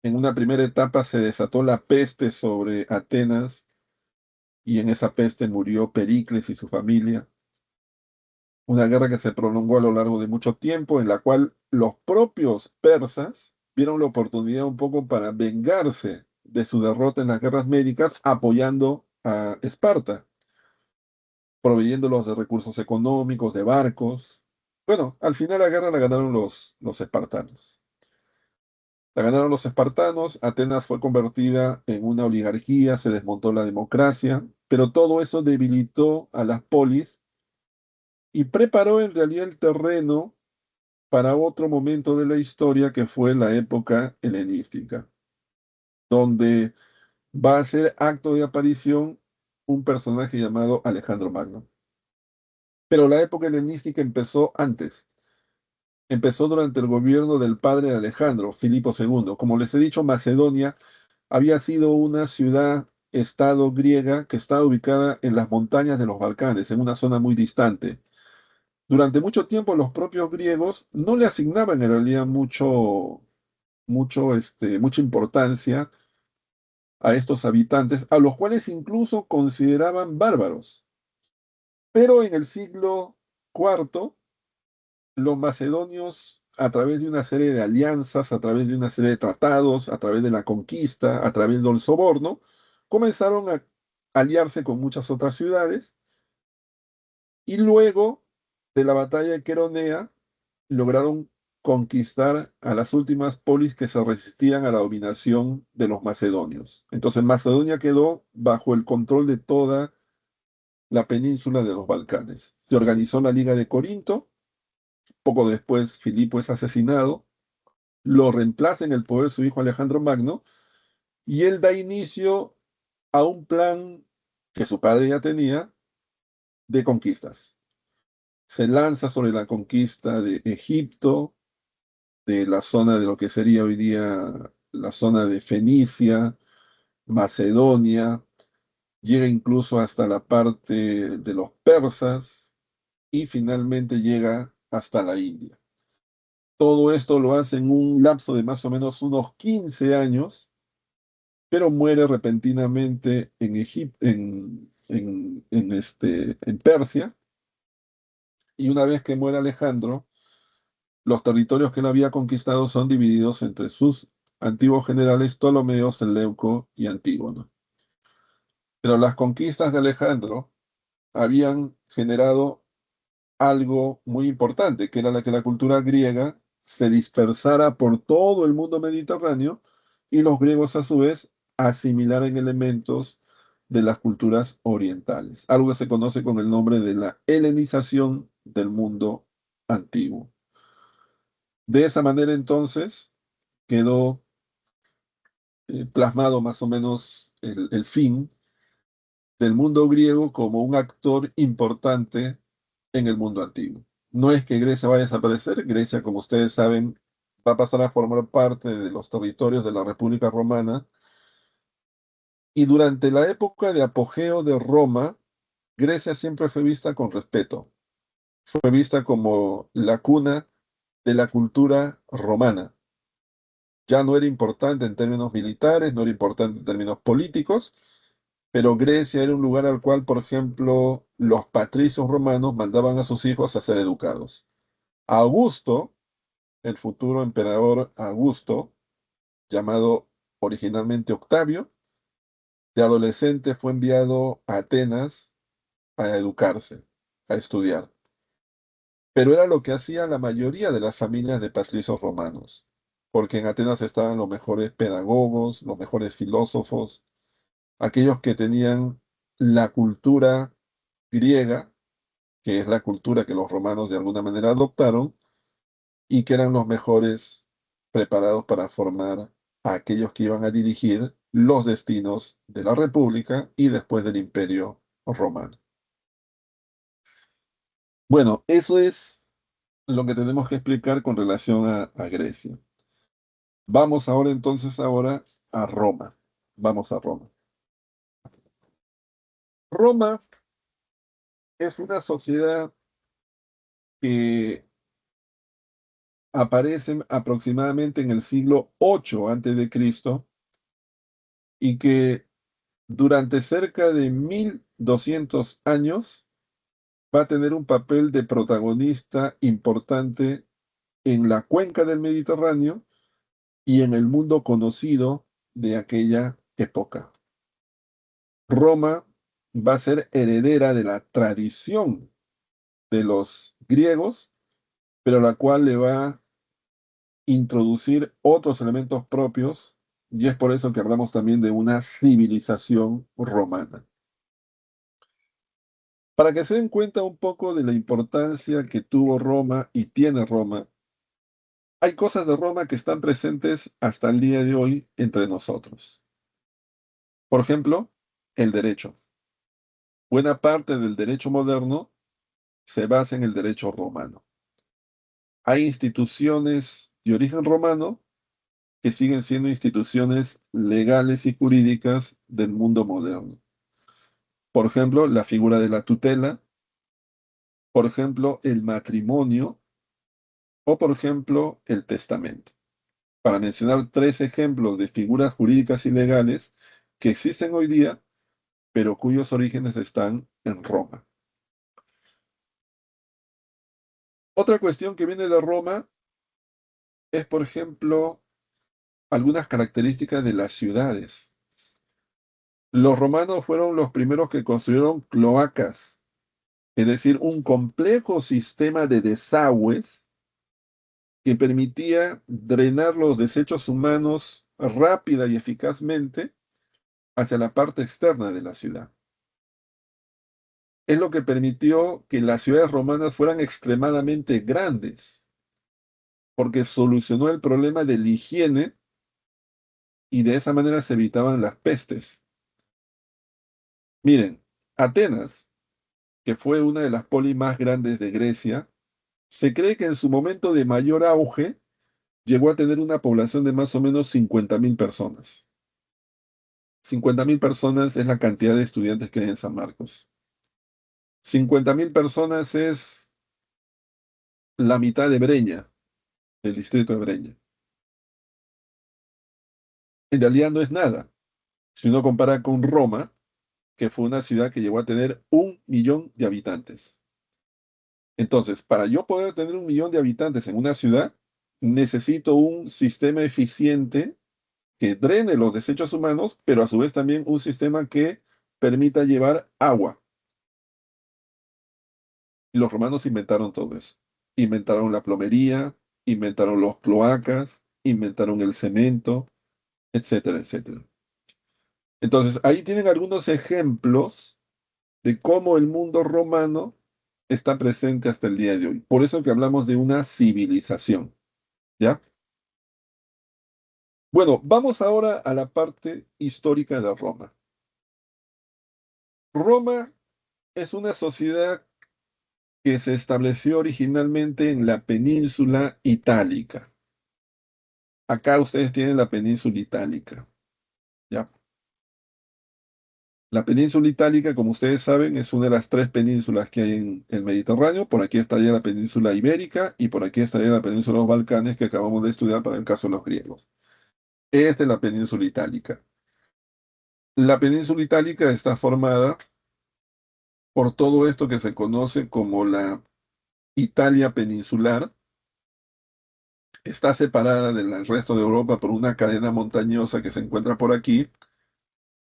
Speaker 1: en una primera etapa se desató la peste sobre Atenas y en esa peste murió Pericles y su familia. Una guerra que se prolongó a lo largo de mucho tiempo, en la cual los propios persas vieron la oportunidad un poco para vengarse de su derrota en las guerras médicas, apoyando a Esparta, proveyéndolos de recursos económicos, de barcos. Bueno, al final la guerra la ganaron los espartanos. La ganaron los espartanos, Atenas fue convertida en una oligarquía, se desmontó la democracia, pero todo eso debilitó a las polis y preparó en realidad el terreno para otro momento de la historia que fue la época helenística, donde va a ser acto de aparición un personaje llamado Alejandro Magno. Pero la época helenística empezó antes. Empezó durante el gobierno del padre de Alejandro, Filipo II. Como les he dicho, Macedonia había sido una ciudad-estado griega que estaba ubicada en las montañas de los Balcanes, en una zona muy distante. Durante mucho tiempo los propios griegos no le asignaban en realidad mucha importancia a estos habitantes, a los cuales incluso consideraban bárbaros. Pero en el siglo IV, los macedonios, a través de una serie de alianzas, a través de una serie de tratados, a través de la conquista, a través del soborno, comenzaron a aliarse con muchas otras ciudades y luego de la batalla de Queronea lograron conquistar a las últimas polis que se resistían a la dominación de los macedonios. Entonces Macedonia quedó bajo el control de toda la península de los Balcanes. Se organizó la Liga de Corinto. Poco después, Filipo es asesinado, lo reemplaza en el poder su hijo Alejandro Magno, y él da inicio a un plan que su padre ya tenía de conquistas. Se lanza sobre la conquista de Egipto, de la zona de lo que sería hoy día la zona de Fenicia, Macedonia, llega incluso hasta la parte de los persas y finalmente llega hasta la India. Todo esto lo hace en un lapso de más o menos unos 15 años, pero muere repentinamente en Egipto, en Persia, y una vez que muere Alejandro, los territorios que él había conquistado son divididos entre sus antiguos generales Ptolomeo, Seleuco y Antígono. Pero las conquistas de Alejandro habían generado algo muy importante, que era la que la cultura griega se dispersara por todo el mundo mediterráneo y los griegos a su vez asimilaran elementos de las culturas orientales, algo que se conoce con el nombre de la helenización del mundo antiguo. De esa manera entonces quedó plasmado más o menos el fin del mundo griego como un actor importante en el mundo antiguo. No es que Grecia vaya a desaparecer, Grecia, como ustedes saben, va a pasar a formar parte de los territorios de la República Romana, y durante la época de apogeo de Roma, Grecia siempre fue vista con respeto, fue vista como la cuna de la cultura romana. Ya no era importante en términos militares, no era importante en términos políticos, pero Grecia era un lugar al cual, por ejemplo, los patricios romanos mandaban a sus hijos a ser educados. Augusto, el futuro emperador Augusto, llamado originalmente Octavio, de adolescente fue enviado a Atenas a educarse, a estudiar. Pero era lo que hacía la mayoría de las familias de patricios romanos, porque en Atenas estaban los mejores pedagogos, los mejores filósofos, aquellos que tenían la cultura griega, que es la cultura que los romanos de alguna manera adoptaron, y que eran los mejores preparados para formar a aquellos que iban a dirigir los destinos de la República y después del Imperio Romano. Bueno, eso es lo que tenemos que explicar con relación a Grecia. Vamos ahora a Roma. Vamos a Roma. Roma es una sociedad que aparece aproximadamente en el siglo 8 antes de Cristo y que durante cerca de 1200 años va a tener un papel de protagonista importante en la cuenca del Mediterráneo y en el mundo conocido de aquella época. Roma va a ser heredera de la tradición de los griegos, pero la cual le va a introducir otros elementos propios, y es por eso que hablamos también de una civilización romana. Para que se den cuenta un poco de la importancia que tuvo Roma y tiene Roma, hay cosas de Roma que están presentes hasta el día de hoy entre nosotros. Por ejemplo, el derecho. Buena parte del derecho moderno se basa en el derecho romano. Hay instituciones de origen romano que siguen siendo instituciones legales y jurídicas del mundo moderno. Por ejemplo, la figura de la tutela, por ejemplo, el matrimonio o, por ejemplo, el testamento. Para mencionar tres ejemplos de figuras jurídicas y legales que existen hoy día, pero cuyos orígenes están en Roma. Otra cuestión que viene de Roma es, por ejemplo, algunas características de las ciudades. Los romanos fueron los primeros que construyeron cloacas, es decir, un complejo sistema de desagües que permitía drenar los desechos humanos rápida y eficazmente hacia la parte externa de la ciudad. Es lo que permitió que las ciudades romanas fueran extremadamente grandes, porque solucionó el problema de la higiene y de esa manera se evitaban las pestes. Miren, Atenas, que fue una de las polis más grandes de Grecia, se cree que en su momento de mayor auge llegó a tener una población de más o menos 50.000 personas. 50.000 personas es la cantidad de estudiantes que hay en San Marcos. 50.000 personas es la mitad de Breña, del distrito de Breña. En realidad no es nada, si uno compara con Roma, que fue una ciudad que llegó a tener 1 millón de habitantes. Entonces, para yo poder tener 1 millón de habitantes en una ciudad, necesito un sistema eficiente que drene los desechos humanos, pero a su vez también un sistema que permita llevar agua. Y los romanos inventaron todo eso. Inventaron la plomería, inventaron los cloacas, inventaron el cemento, etcétera, etcétera. Entonces, ahí tienen algunos ejemplos de cómo el mundo romano está presente hasta el día de hoy. Por eso que hablamos de una civilización, ¿ya? Bueno, vamos ahora a la parte histórica de Roma. Roma es una sociedad que se estableció originalmente en la península itálica. Acá ustedes tienen la península itálica, ¿ya? La península itálica, como ustedes saben, es una de las tres penínsulas que hay en el Mediterráneo. Por aquí estaría la península ibérica y por aquí estaría la península de los Balcanes que acabamos de estudiar para el caso de los griegos. Esta es la península itálica. La península itálica está formada por todo esto que se conoce como la Italia peninsular. Está separada del resto de Europa por una cadena montañosa que se encuentra por aquí,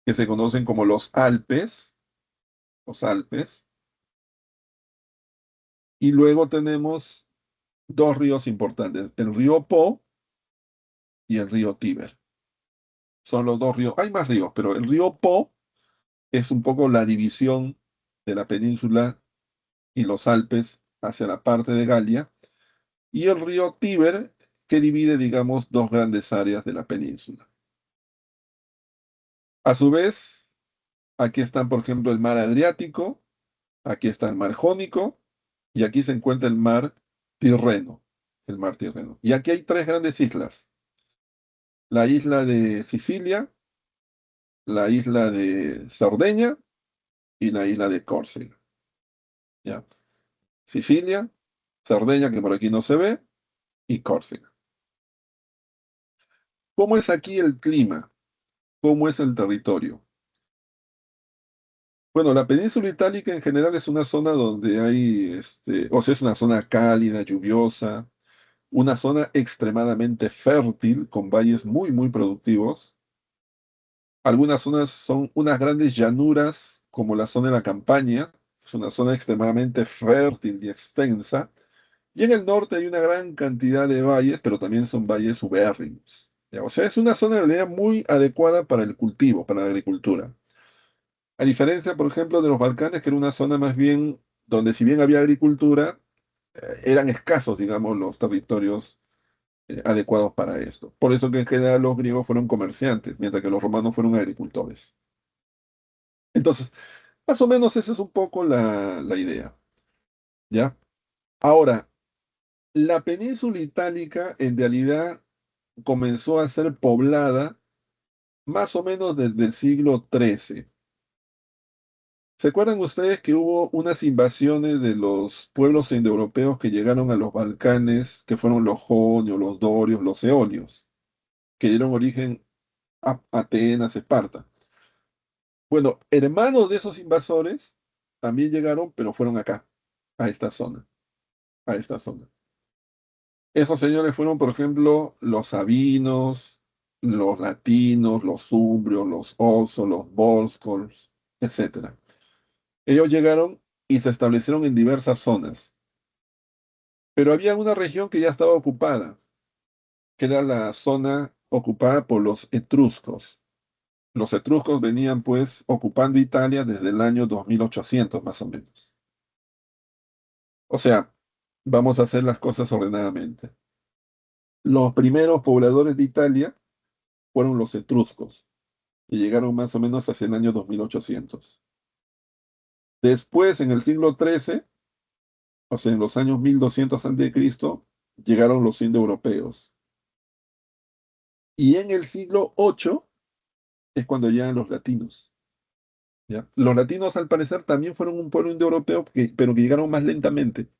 Speaker 1: que se conocen como los Alpes. Y luego tenemos dos ríos importantes, el río Po y el río Tíber. Son los dos ríos. Hay más ríos, pero el río Po es un poco la división de la península y los Alpes hacia la parte de Galia. Y el río Tíber, que divide, digamos, dos grandes áreas de la península. A su vez, aquí están, por ejemplo, el mar Adriático, aquí está el mar Jónico, y aquí se encuentra el mar Tirreno, el mar Tirreno. Y aquí hay tres grandes islas: la isla de Sicilia, la isla de Cerdeña y la isla de Córcega. ¿Ya? Sicilia, Cerdeña, que por aquí no se ve, y Córcega. ¿Cómo es aquí el clima? ¿Cómo es el territorio? Bueno, la península itálica en general es una zona donde hay, o sea, es una zona cálida, lluviosa, una zona extremadamente fértil, con valles muy, muy productivos. Algunas zonas son unas grandes llanuras, como la zona de la Campania, es una zona extremadamente fértil y extensa. Y en el norte hay una gran cantidad de valles, pero también son valles ubérrimos. ¿Ya? O sea, es una zona en realidad muy adecuada para el cultivo, para la agricultura. A diferencia, por ejemplo, de los Balcanes, que era una zona más bien donde si bien había agricultura, eran escasos, digamos, los territorios adecuados para esto. Por eso que en general los griegos fueron comerciantes, mientras que los romanos fueron agricultores. Entonces, más o menos esa es un poco la idea, ¿ya? Ahora, la península itálica en realidad comenzó a ser poblada más o menos desde el siglo XIII. ¿Se acuerdan ustedes que hubo unas invasiones de los pueblos indoeuropeos que llegaron a los Balcanes, que fueron los jonios, los dorios, los eolios, que dieron origen a Atenas, Esparta? Bueno, hermanos de esos invasores también llegaron, pero fueron acá, a esta zona, a esta zona. Esos señores fueron, por ejemplo, los sabinos, los latinos, los umbrios, los osos, los volscos, etcétera. Ellos llegaron y se establecieron en diversas zonas, pero había una región que ya estaba ocupada, que era la zona ocupada por los etruscos. Los etruscos venían pues ocupando Italia desde el año 2800 más o menos. O sea, vamos a hacer las cosas ordenadamente. Los primeros pobladores de Italia fueron los etruscos, que llegaron más o menos hacia el año 2800. Después, en el siglo XIII, o sea, en los años 1200 a.C., llegaron los indoeuropeos. Y en el siglo VIII es cuando llegan los latinos. ¿Ya? Los latinos, al parecer, también fueron un pueblo indoeuropeo, pero que llegaron más lentamente.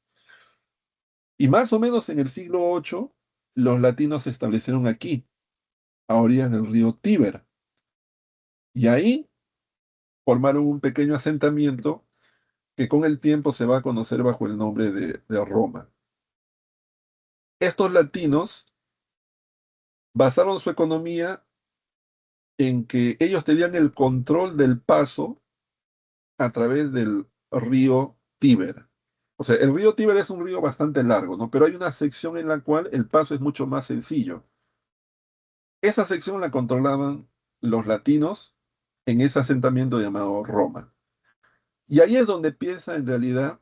Speaker 1: Y más o menos en el siglo VIII, los latinos se establecieron aquí, a orillas del río Tíber. Y ahí formaron un pequeño asentamiento que con el tiempo se va a conocer bajo el nombre de Roma. Estos latinos basaron su economía en que ellos tenían el control del paso a través del río Tíber. O sea, el río Tíber es un río bastante largo, ¿no? Pero hay una sección en la cual el paso es mucho más sencillo. Esa sección la controlaban los latinos en ese asentamiento llamado Roma. Y ahí es donde empieza en realidad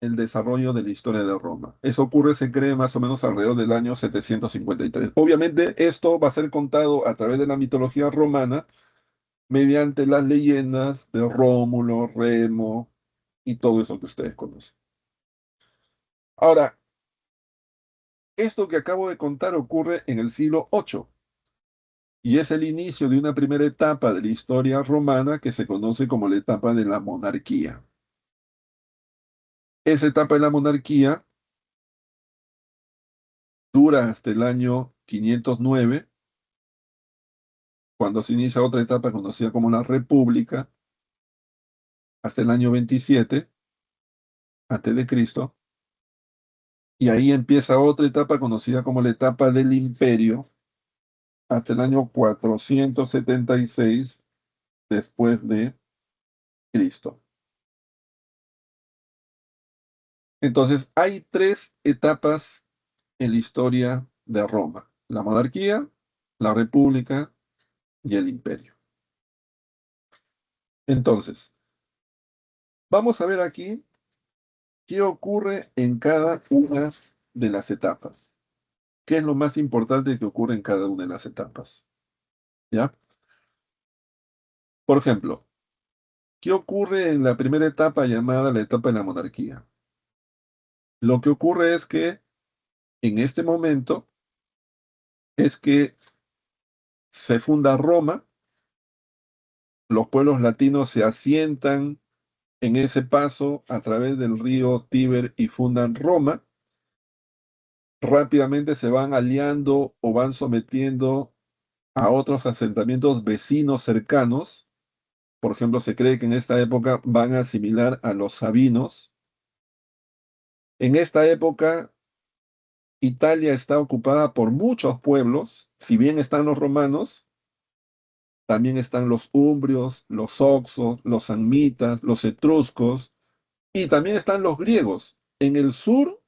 Speaker 1: el desarrollo de la historia de Roma. Eso ocurre, se cree, más o menos alrededor del año 753. Obviamente, esto va a ser contado a través de la mitología romana mediante las leyendas de Rómulo, Remo y todo eso que ustedes conocen. Ahora, esto que acabo de contar ocurre en el siglo VIII y es el inicio de una primera etapa de la historia romana que se conoce como la etapa de la monarquía. Esa etapa de la monarquía dura hasta el año 509, cuando se inicia otra etapa conocida como la república, hasta el año 27 antes de Cristo, y ahí empieza otra etapa conocida como la etapa del imperio, hasta el año 476 después de Cristo. Entonces, hay tres etapas en la historia de Roma: la monarquía, la república y el imperio. Entonces, vamos a ver aquí qué ocurre en cada una de las etapas. ¿Qué es lo más importante que ocurre en cada una de las etapas? ¿Ya? Por ejemplo, ¿qué ocurre en la primera etapa llamada la etapa de la monarquía? Lo que ocurre es que en este momento es que se funda Roma, los pueblos latinos se asientan en ese paso a través del río Tíber y fundan Roma. Rápidamente se van aliando o van sometiendo a otros asentamientos vecinos cercanos. Por ejemplo, se cree que en esta época van a asimilar a los sabinos. En esta época, Italia está ocupada por muchos pueblos. Si bien están los romanos, también están los umbrios, los oxos, los samnitas, los etruscos, y también están los griegos. En el sur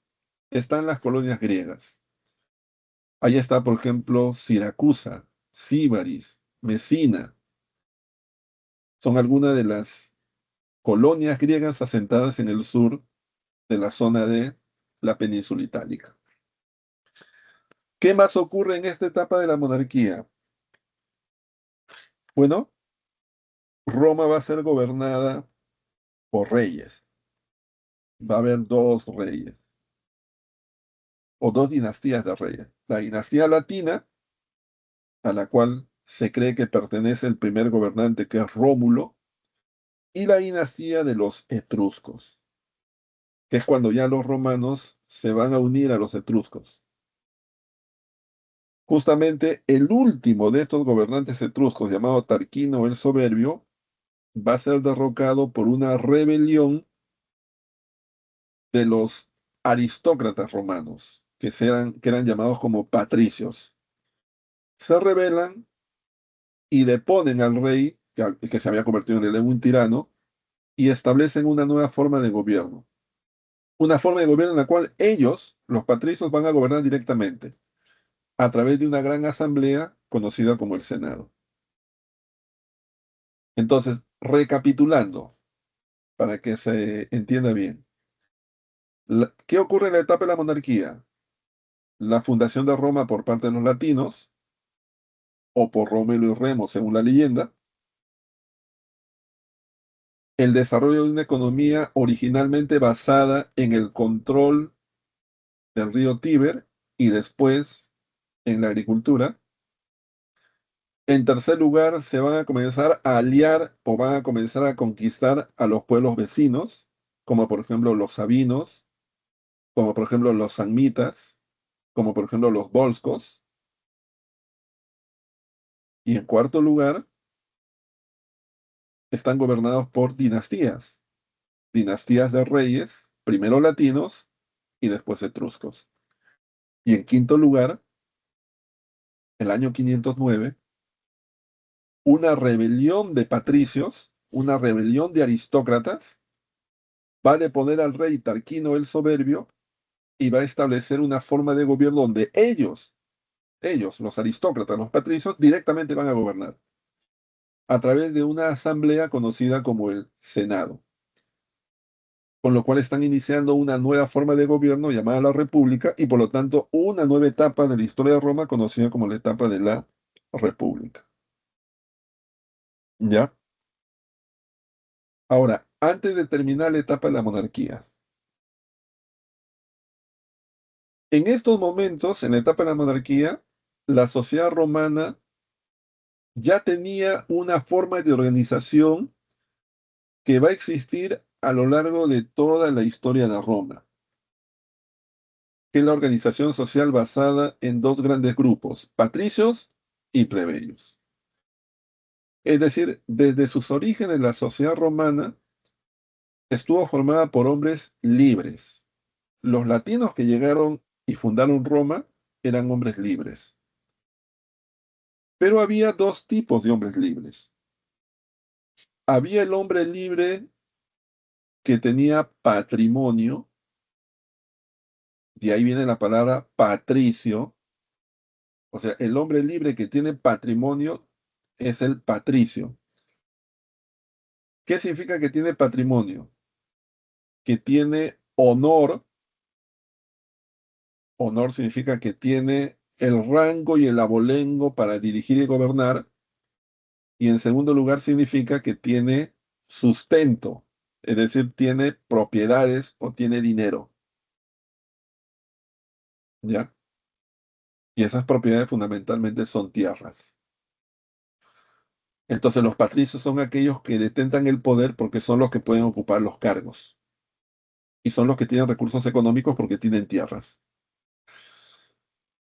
Speaker 1: están las colonias griegas. Ahí está, por ejemplo, Siracusa, Síbaris, Mesina. Son algunas de las colonias griegas asentadas en el sur de la zona de la península itálica. ¿Qué más ocurre en esta etapa de la monarquía? Bueno, Roma va a ser gobernada por reyes. Va a haber dos reyes o dos dinastías de reyes. La dinastía latina, a la cual se cree que pertenece el primer gobernante, que es Rómulo, y la dinastía de los etruscos, que es cuando ya los romanos se van a unir a los etruscos. Justamente el último de estos gobernantes etruscos, llamado Tarquino el Soberbio, va a ser derrocado por una rebelión de los aristócratas romanos, que eran llamados como patricios. Se rebelan y deponen al rey, que se había convertido en un tirano, y establecen una nueva forma de gobierno. Una forma de gobierno en la cual ellos, los patricios, van a gobernar directamente, a través de una gran asamblea conocida como el Senado. Entonces, recapitulando, para que se entienda bien, ¿qué ocurre en la etapa de la monarquía? La fundación de Roma por parte de los latinos, o por Rómulo y Remo, según la leyenda, el desarrollo de una economía originalmente basada en el control del río Tíber y después en la agricultura. En tercer lugar, se van a comenzar a aliar o van a comenzar a conquistar a los pueblos vecinos, como por ejemplo los sabinos, como por ejemplo los samnitas, como por ejemplo los volscos. Y en cuarto lugar, están gobernados por dinastías, dinastías de reyes, primero latinos y después etruscos. Y en quinto lugar, el año 509, una rebelión de patricios una rebelión de aristócratas, va a deponer al rey Tarquino el Soberbio y va a establecer una forma de gobierno donde ellos, los aristócratas, los patricios, directamente van a gobernar a través de una asamblea conocida como el Senado, con lo cual están iniciando una nueva forma de gobierno llamada la República y por lo tanto una nueva etapa de la historia de Roma conocida como la etapa de la República. ¿Ya? Ahora, antes de terminar la etapa de la monarquía, en estos momentos, en la etapa de la monarquía, la sociedad romana ya tenía una forma de organización que va a existir a lo largo de toda la historia de Roma, que es la organización social basada en dos grandes grupos, patricios y plebeyos. Es decir, desde sus orígenes la sociedad romana estuvo formada por hombres libres. Los latinos que llegaron y fundaron Roma eran hombres libres. Pero había dos tipos de hombres libres. Había el hombre libre que tenía patrimonio, de ahí viene la palabra patricio, o sea, el hombre libre que tiene patrimonio es el patricio. ¿Qué significa que tiene patrimonio? Que tiene honor. Honor significa que tiene el rango y el abolengo para dirigir y gobernar. Y en segundo lugar significa que tiene sustento, es decir, tiene propiedades o tiene dinero, ¿ya? Y esas propiedades fundamentalmente son tierras. Entonces los patricios son aquellos que detentan el poder porque son los que pueden ocupar los cargos. Y son los que tienen recursos económicos porque tienen tierras.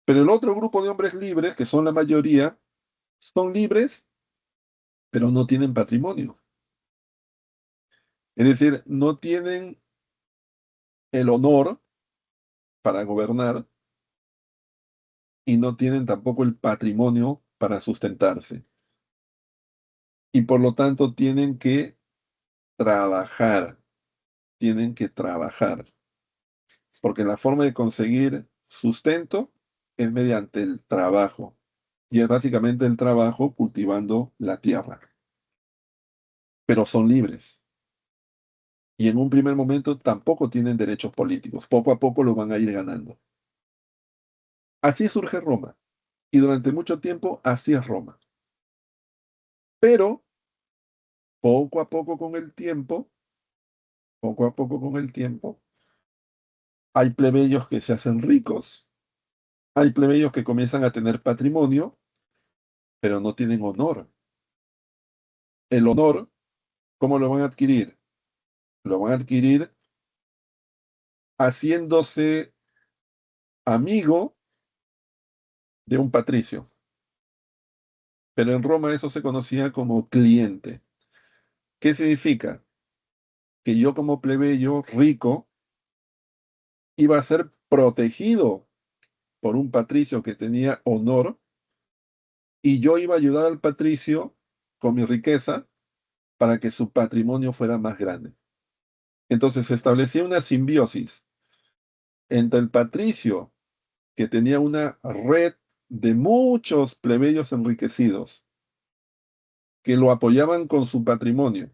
Speaker 1: Pero el otro grupo de hombres libres, que son la mayoría, son libres, pero no tienen patrimonio. Es decir, no tienen el honor para gobernar y no tienen tampoco el patrimonio para sustentarse. Y por lo tanto trabajar, tienen que trabajar, porque la forma de conseguir sustento es mediante el trabajo. Y es básicamente el trabajo cultivando la tierra. Pero son libres. Y en un primer momento tampoco tienen derechos políticos. Poco a poco lo van a ir ganando. Así surge Roma. Y durante mucho tiempo así es Roma. Pero poco a poco con el tiempo, poco a poco con el tiempo, hay plebeyos que se hacen ricos. Hay plebeyos que comienzan a tener patrimonio, pero no tienen honor. El honor, ¿cómo lo van a adquirir? Lo van a adquirir haciéndose amigo de un patricio. Pero en Roma eso se conocía como cliente. ¿Qué significa? Que yo como plebeyo rico iba a ser protegido por un patricio que tenía honor y yo iba a ayudar al patricio con mi riqueza para que su patrimonio fuera más grande. Entonces se establecía una simbiosis entre el patricio, que tenía una red de muchos plebeyos enriquecidos que lo apoyaban con su patrimonio,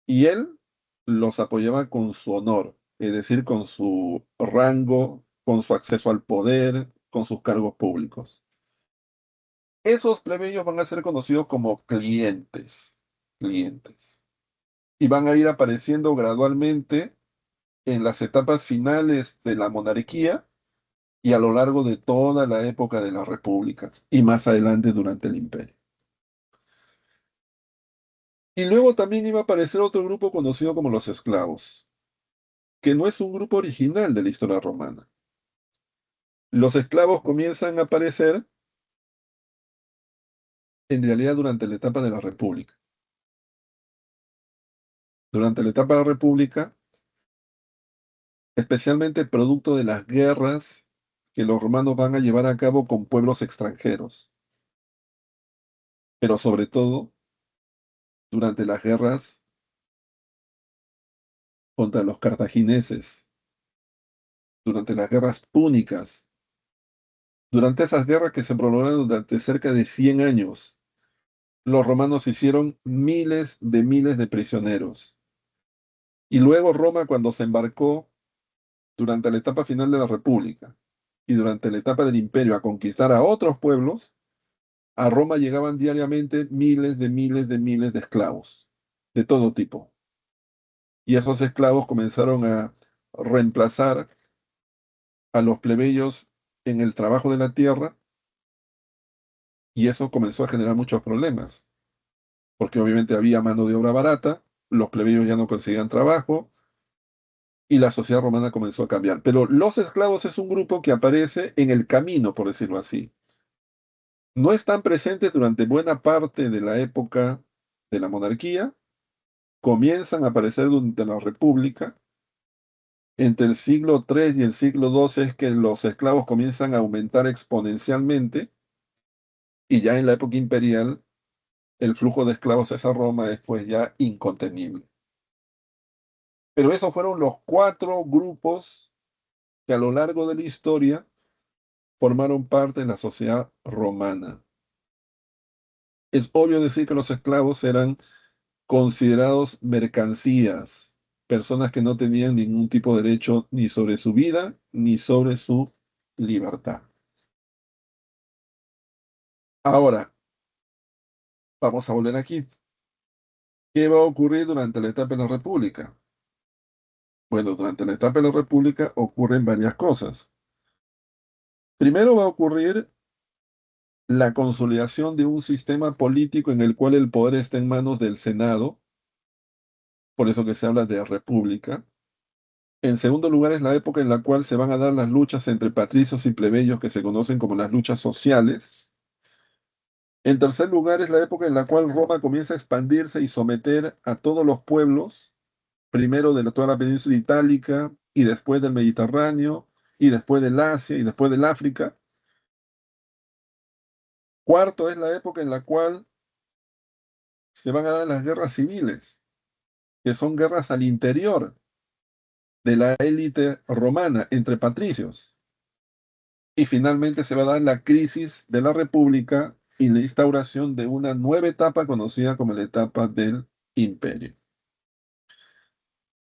Speaker 1: y él los apoyaba con su honor, es decir, con su rango, con su acceso al poder, con sus cargos públicos. Esos plebeyos van a ser conocidos como clientes, y van a ir apareciendo gradualmente en las etapas finales de la monarquía y a lo largo de toda la época de la República y más adelante durante el Imperio. Y luego también iba a aparecer otro grupo conocido como los esclavos, que no es un grupo original de la historia romana. Los esclavos comienzan a aparecer en realidad durante la etapa de la República. Durante la etapa de la República, especialmente producto de las guerras que los romanos van a llevar a cabo con pueblos extranjeros, pero sobre todo durante las guerras contra los cartagineses, durante las guerras púnicas, durante esas guerras que se prolongaron durante cerca de 100 años. Los romanos hicieron miles de prisioneros. Y luego Roma, cuando se embarcó durante la etapa final de la República y durante la etapa del Imperio a conquistar a otros pueblos, a Roma llegaban diariamente miles de esclavos, de todo tipo. Y esos esclavos comenzaron a reemplazar a los plebeyos en el trabajo de la tierra, y eso comenzó a generar muchos problemas, porque obviamente había mano de obra barata, los plebeyos ya no conseguían trabajo, y la sociedad romana comenzó a cambiar. Pero los esclavos es un grupo que aparece en el camino, por decirlo así. No están presentes durante buena parte de la época de la monarquía, comienzan a aparecer durante la República. Entre el siglo III y el siglo XII es que los esclavos comienzan a aumentar exponencialmente, y ya en la época imperial el flujo de esclavos hacia Roma es pues ya incontenible. Pero esos fueron los cuatro grupos que a lo largo de la historia formaron parte de la sociedad romana. Es obvio decir que los esclavos eran considerados mercancías, personas que no tenían ningún tipo de derecho ni sobre su vida ni sobre su libertad. Ahora, vamos a volver aquí. ¿Qué va a ocurrir durante la etapa de la República? Bueno, durante la etapa de la República ocurren varias cosas. Primero va a ocurrir la consolidación de un sistema político en el cual el poder está en manos del Senado, por eso que se habla de república. En segundo lugar, es la época en la cual se van a dar las luchas entre patricios y plebeyos que se conocen como las luchas sociales. En tercer lugar, es la época en la cual Roma comienza a expandirse y someter a todos los pueblos, primero de toda la península itálica y después del Mediterráneo y después del Asia y después del África. Cuarto, es la época en la cual se van a dar las guerras civiles, que son guerras al interior de la élite romana entre patricios. Y finalmente se va a dar la crisis de la República y la instauración de una nueva etapa conocida como la etapa del imperio.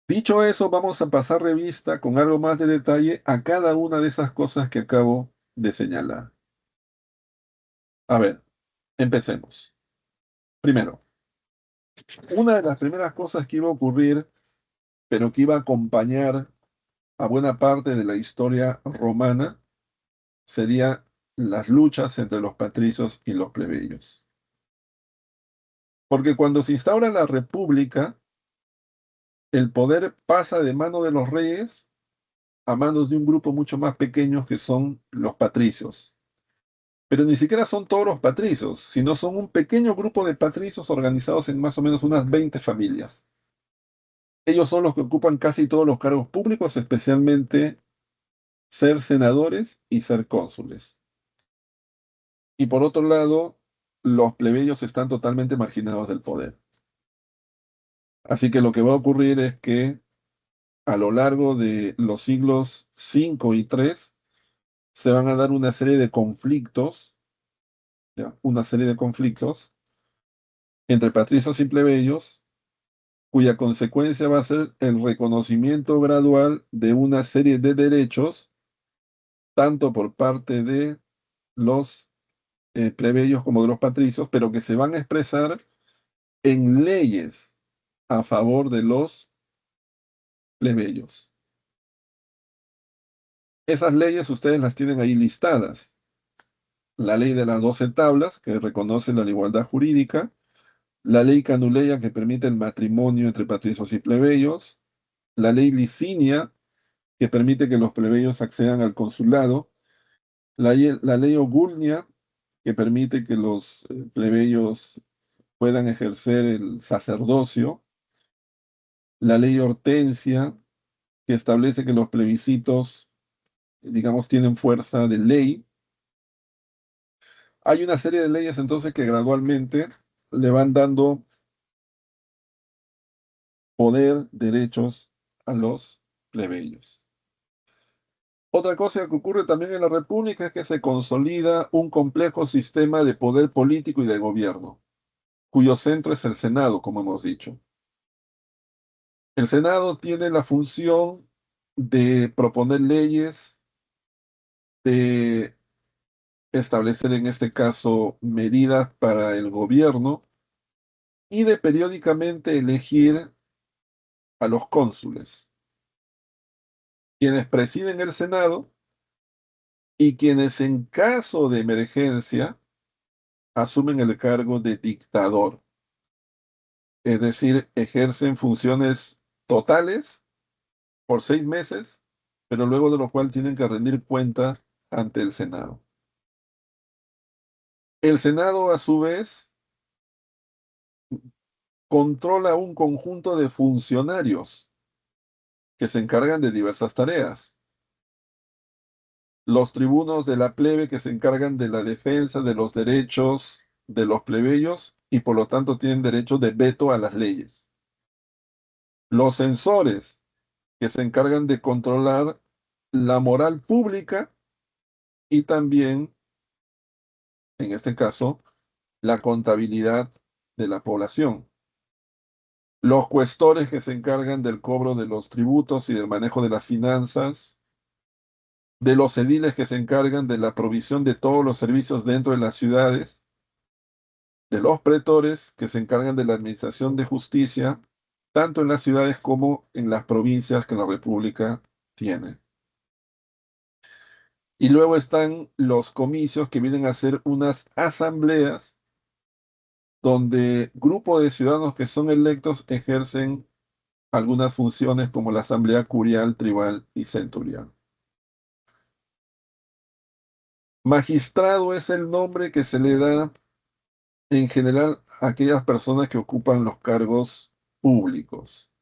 Speaker 1: Dicho eso, vamos a pasar revista con algo más de detalle a cada una de esas cosas que acabo de señalar. A ver, empecemos. Primero, una de las primeras cosas que iba a ocurrir, pero que iba a acompañar a buena parte de la historia romana, sería las luchas entre los patricios y los plebeyos. Porque cuando se instaura la república, el poder pasa de mano de los reyes a manos de un grupo mucho más pequeño que son los patricios. Pero ni siquiera son todos los patricios, sino son un pequeño grupo de patricios organizados en más o menos unas 20 familias. Ellos son los que ocupan casi todos los cargos públicos, especialmente ser senadores y ser cónsules. Y por otro lado, los plebeyos están totalmente marginados del poder. Así que lo que va a ocurrir es que a lo largo de los siglos V y III se van a dar una serie de conflictos, ¿ya? Una serie de conflictos entre patricios y plebeyos, cuya consecuencia va a ser el reconocimiento gradual de una serie de derechos, tanto por parte de los plebeyos como de los patricios, pero que se van a expresar en leyes a favor de los plebeyos. Esas leyes ustedes las tienen ahí listadas. La ley de las 12 tablas, que reconoce la igualdad jurídica, la ley Canuleia, que permite el matrimonio entre patricios y plebeyos, la ley Licinia, que permite que los plebeyos accedan al consulado, la ley Ogulnia, que permite que los plebeyos puedan ejercer el sacerdocio, la ley Hortensia, que establece que los plebiscitos, digamos, tienen fuerza de ley. Hay una serie de leyes entonces que gradualmente le van dando poder, derechos a los plebeyos. Otra cosa que ocurre también en la República es que se consolida un complejo sistema de poder político y de gobierno, cuyo centro es el Senado, como hemos dicho. El Senado tiene la función de proponer leyes, de establecer en este caso medidas para el gobierno y de periódicamente elegir a los cónsules, quienes presiden el Senado y quienes en caso de emergencia asumen el cargo de dictador, es decir, ejercen funciones totales por 6 meses, pero luego de lo cual tienen que rendir cuenta ante el Senado. El Senado, a su vez, controla un conjunto de funcionarios que se encargan de diversas tareas. Los tribunos de la plebe que se encargan de la defensa de los derechos de los plebeyos y por lo tanto tienen derecho de veto a las leyes. Los censores que se encargan de controlar la moral pública y también, en este caso, la contabilidad de la población. Los cuestores que se encargan del cobro de los tributos y del manejo de las finanzas, de los ediles que se encargan de la provisión de todos los servicios dentro de las ciudades, de los pretores que se encargan de la administración de justicia, tanto en las ciudades como en las provincias que la República tiene. Y luego están los comicios que vienen a ser unas asambleas donde grupos de ciudadanos que son electos ejercen algunas funciones como la asamblea curial, tribal y centurial. Magistrado es el nombre que se le da en general a aquellas personas que ocupan los cargos públicos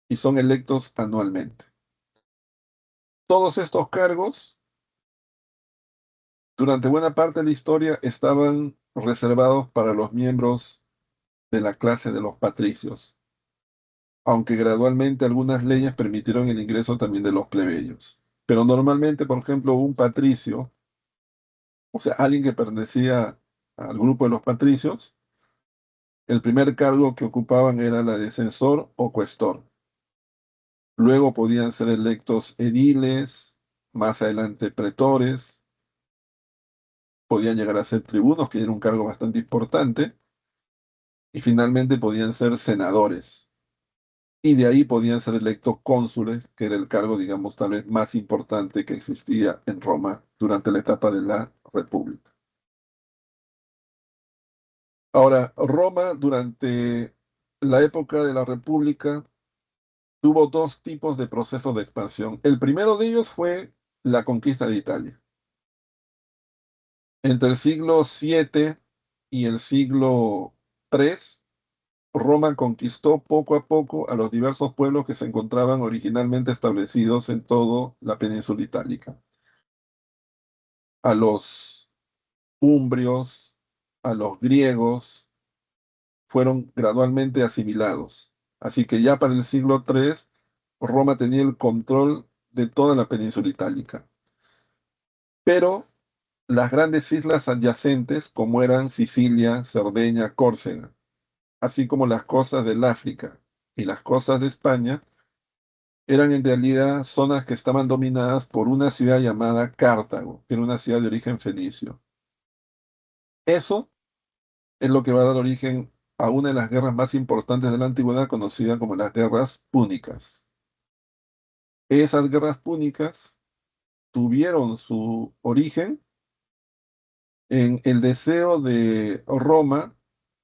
Speaker 1: y son electos anualmente. Todos estos cargos, durante buena parte de la historia, estaban reservados para los miembros de la clase de los patricios, aunque gradualmente algunas leyes permitieron el ingreso también de los plebeyos. Pero normalmente, por ejemplo, un patricio, o sea, alguien que pertenecía al grupo de los patricios, el primer cargo que ocupaban era la de censor o cuestor. Luego podían ser electos ediles, más adelante pretores, podían llegar a ser tribunos, que era un cargo bastante importante, y finalmente podían ser senadores. Y de ahí podían ser electos cónsules, que era el cargo, digamos, tal vez más importante que existía en Roma durante la etapa de la República. Ahora, Roma durante la época de la República tuvo dos tipos de procesos de expansión. El primero de ellos fue la conquista de Italia. Entre el siglo VII y el siglo III, Roma conquistó poco a poco a los diversos pueblos que se encontraban originalmente establecidos en toda la península itálica. A los umbrios, a los griegos, fueron gradualmente asimilados. Así que ya para el siglo III, Roma tenía el control de toda la península itálica. Pero las grandes islas adyacentes, como eran Sicilia, Cerdeña, Córcega, así como las costas del África y las costas de España, eran en realidad zonas que estaban dominadas por una ciudad llamada Cartago, que era una ciudad de origen fenicio. Eso es lo que va a dar origen a una de las guerras más importantes de la antigüedad, conocida como las guerras púnicas. Esas guerras púnicas tuvieron su origen en el deseo de Roma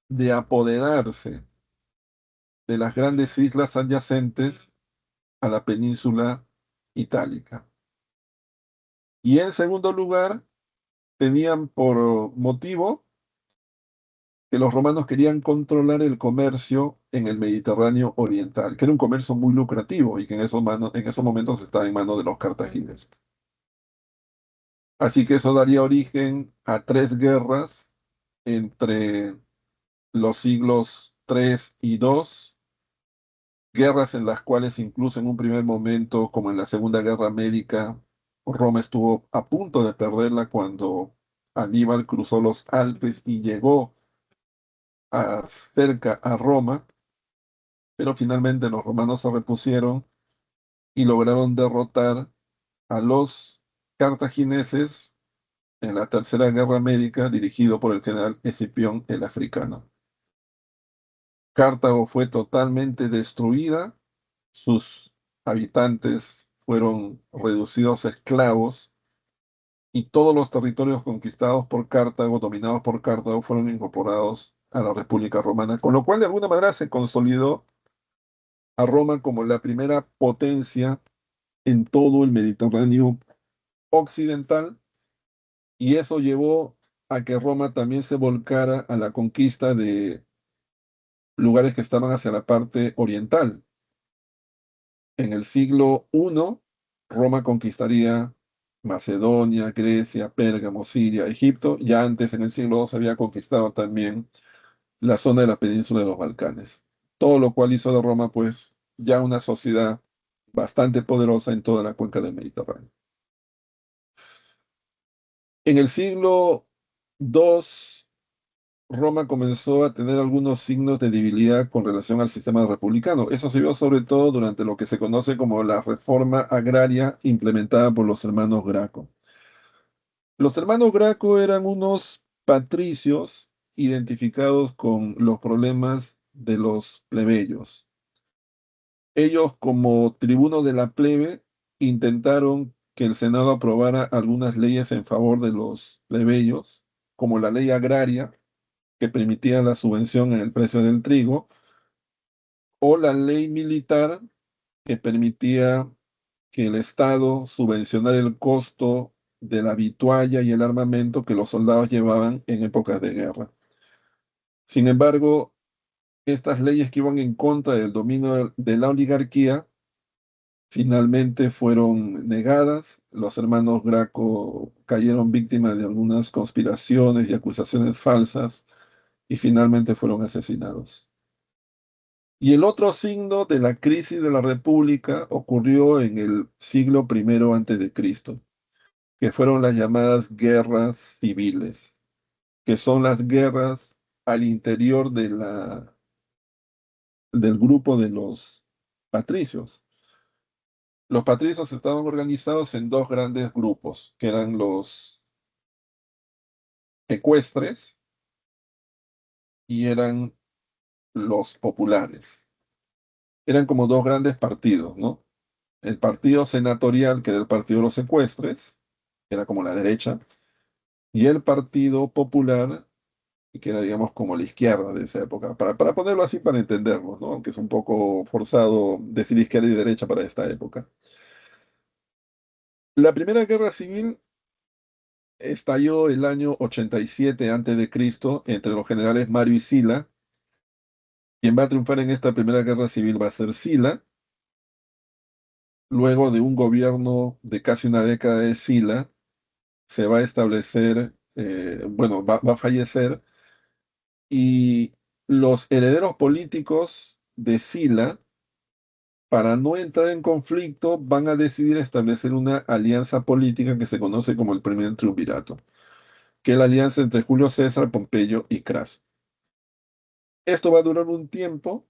Speaker 1: de apoderarse de las grandes islas adyacentes a la península itálica. Y en segundo lugar, tenían por motivo que los romanos querían controlar el comercio en el Mediterráneo oriental, que era un comercio muy lucrativo y que en esos momentos estaba en manos de los cartagineses. Así que eso daría origen a tres guerras entre los siglos III y II, guerras en las cuales incluso en un primer momento, como en la Segunda Guerra Médica, Roma estuvo a punto de perderla cuando Aníbal cruzó los Alpes y llegó cerca a Roma, pero finalmente los romanos se repusieron y lograron derrotar a los cartagineses en la Tercera Guerra Médica, dirigido por el general Escipión el Africano. Cartago fue totalmente destruida, sus habitantes fueron reducidos a esclavos y todos los territorios conquistados por Cartago, dominados por Cartago, fueron incorporados a la República Romana, con lo cual de alguna manera se consolidó a Roma como la primera potencia en todo el Mediterráneo occidental, y eso llevó a que Roma también se volcara a la conquista de lugares que estaban hacia la parte oriental. En el siglo I, Roma conquistaría Macedonia, Grecia, Pérgamo, Siria, Egipto. Ya antes, en el siglo II, había conquistado también la zona de la península de los Balcanes. Todo lo cual hizo de Roma, pues, ya una sociedad bastante poderosa en toda la cuenca del Mediterráneo. En el siglo II, Roma comenzó a tener algunos signos de debilidad con relación al sistema republicano. Eso se vio sobre todo durante lo que se conoce como la reforma agraria implementada por los hermanos Graco. Los hermanos Graco eran unos patricios identificados con los problemas de los plebeyos. Ellos, como tribunos de la plebe, intentaron que el Senado aprobara algunas leyes en favor de los plebeyos, como la ley agraria, que permitía la subvención en el precio del trigo, o la ley militar, que permitía que el Estado subvencionara el costo de la vitualla y el armamento que los soldados llevaban en épocas de guerra. Sin embargo, estas leyes que iban en contra del dominio de la oligarquía finalmente fueron negadas. Los hermanos Graco cayeron víctimas de algunas conspiraciones y acusaciones falsas y finalmente fueron asesinados. Y el otro signo de la crisis de la República ocurrió en el siglo I antes de Cristo, que fueron las llamadas guerras civiles, que son las guerras al interior del grupo de los patricios. Los patricios estaban organizados en dos grandes grupos, que eran los ecuestres y eran los populares. Eran como dos grandes partidos, ¿no? El partido senatorial, que era el partido de los ecuestres, que era como la derecha, y el Partido Popular, que era, digamos, como la izquierda de esa época, para ponerlo así para entenderlo, ¿no? Aunque es un poco forzado decir izquierda y derecha para esta época. La Primera Guerra Civil estalló el año 87 a.C. entre los generales Mario y Sila. Quien va a triunfar en esta Primera Guerra Civil va a ser Sila. Luego de un gobierno de casi una década de Sila, se va a establecer, bueno, va a fallecer, y los herederos políticos de Sila, para no entrar en conflicto, van a decidir establecer una alianza política que se conoce como el primer triunvirato, que es la alianza entre Julio César, Pompeyo y Craso. Esto va a durar un tiempo,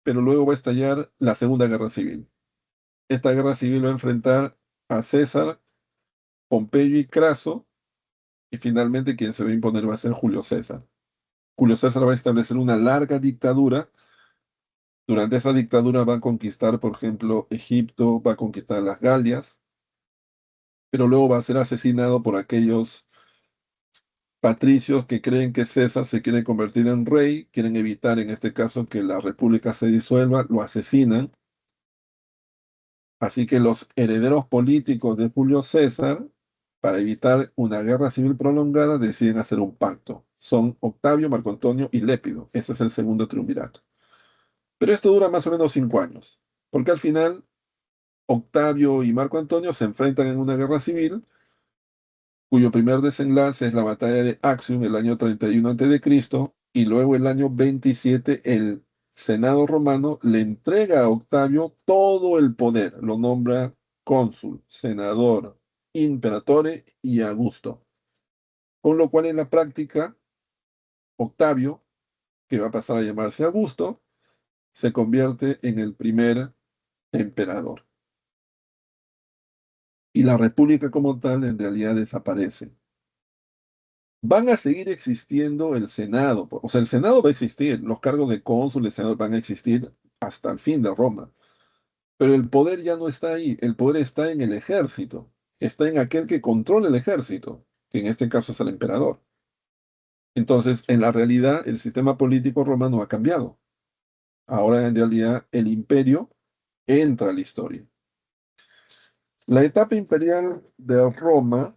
Speaker 1: pero luego va a estallar la Segunda Guerra Civil. Esta guerra civil va a enfrentar a César, Pompeyo y Craso, y finalmente quien se va a imponer va a ser Julio César. Julio César va a establecer una larga dictadura. Durante esa dictadura va a conquistar, por ejemplo, Egipto, va a conquistar las Galias, pero luego va a ser asesinado por aquellos patricios que creen que César se quiere convertir en rey, quieren evitar en este caso que la república se disuelva, lo asesinan. Así que los herederos políticos de Julio César, para evitar una guerra civil prolongada, deciden hacer un pacto. Son Octavio, Marco Antonio y Lépido. Ese es el segundo triunvirato. Pero esto dura más o menos 5 años, porque al final Octavio y Marco Antonio se enfrentan en una guerra civil, cuyo primer desenlace es la batalla de Actium el año 31 a.C., y luego el año 27 el Senado romano le entrega a Octavio todo el poder, lo nombra cónsul, senador, imperatore y Augusto. Con lo cual en la práctica, Octavio, que va a pasar a llamarse Augusto, se convierte en el primer emperador. Y la república como tal en realidad desaparece. Van a seguir existiendo el Senado, o sea, el Senado va a existir, los cargos de cónsul y senador van a existir hasta el fin de Roma, pero el poder ya no está ahí, el poder está en el ejército, está en aquel que controla el ejército, que en este caso es el emperador. Entonces, en la realidad, el sistema político romano ha cambiado. Ahora, en realidad, el imperio entra a la historia. La etapa imperial de Roma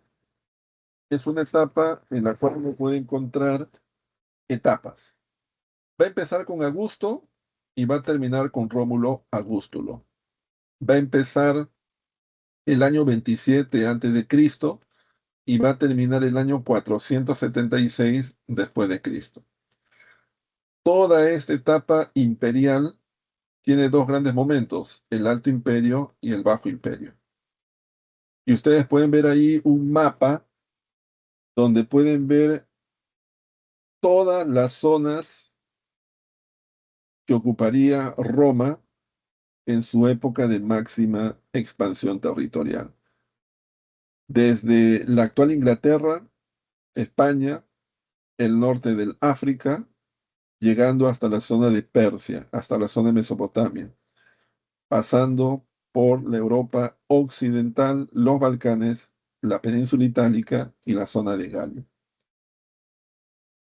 Speaker 1: es una etapa en la cual uno puede encontrar etapas. Va a empezar con Augusto y va a terminar con Rómulo Augustulo. Va a empezar el año 27 antes de Cristo y va a terminar el año 476 después de Cristo. Toda esta etapa imperial tiene dos grandes momentos, el Alto Imperio y el Bajo Imperio. Y ustedes pueden ver ahí un mapa donde pueden ver todas las zonas que ocuparía Roma en su época de máxima expansión territorial. Desde la actual Inglaterra, España, el norte del África, llegando hasta la zona de Persia, hasta la zona de Mesopotamia, pasando por la Europa occidental, los Balcanes, la península itálica y la zona de Galia.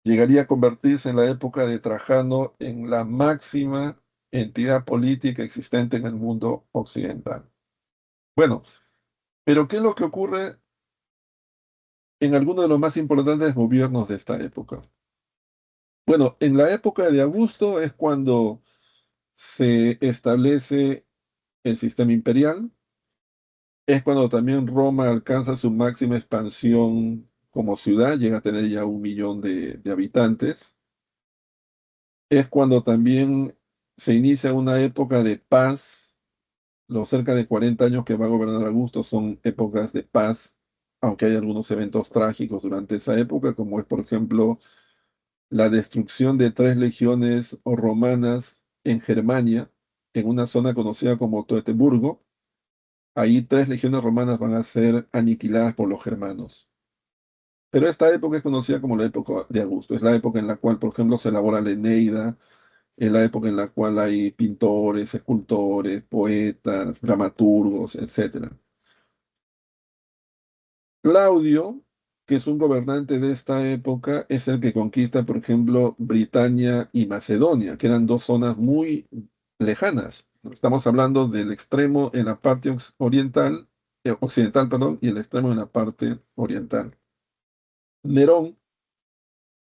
Speaker 1: Llegaría a convertirse en la época de Trajano en la máxima entidad política existente en el mundo occidental. Bueno, pero ¿qué es lo que ocurre en algunos de los más importantes gobiernos de esta época? Bueno, en la época de Augusto es cuando se establece el sistema imperial, es cuando también Roma alcanza su máxima expansión como ciudad, llega a tener ya 1 millón de habitantes, es cuando también se inicia una época de paz. Los cerca de 40 años que va a gobernar Augusto son épocas de paz, aunque hay algunos eventos trágicos durante esa época, como es, por ejemplo, la destrucción de 3 legiones romanas en Germania, en una zona conocida como Teutoburgo. Ahí 3 legiones romanas van a ser aniquiladas por los germanos. Pero esta época es conocida como la época de Augusto. Es la época en la cual, por ejemplo, se elabora la Eneida, es la época en la cual hay pintores, escultores, poetas, dramaturgos, etcétera. Claudio, que es un gobernante de esta época, es el que conquista, por ejemplo, Britania y Macedonia, que eran dos zonas muy lejanas. Estamos hablando del extremo en la parte oriental, occidental, perdón, y el extremo en la parte oriental. Nerón,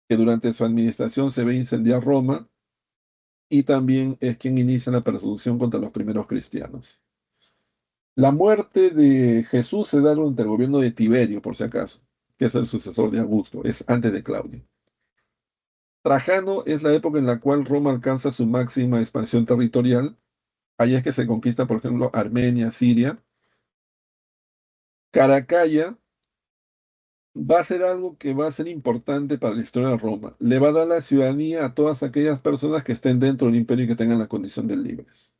Speaker 1: que durante su administración se ve incendiar Roma, y también es quien inicia la persecución contra los primeros cristianos. La muerte de Jesús se da durante el gobierno de Tiberio, por si acaso, que es el sucesor de Augusto, es antes de Claudio. Trajano es la época en la cual Roma alcanza su máxima expansión territorial. Ahí es que se conquista, por ejemplo, Armenia, Siria. Caracalla va a ser algo que va a ser importante para la historia de Roma. Le va a dar la ciudadanía a todas aquellas personas que estén dentro del imperio y que tengan la condición de libres.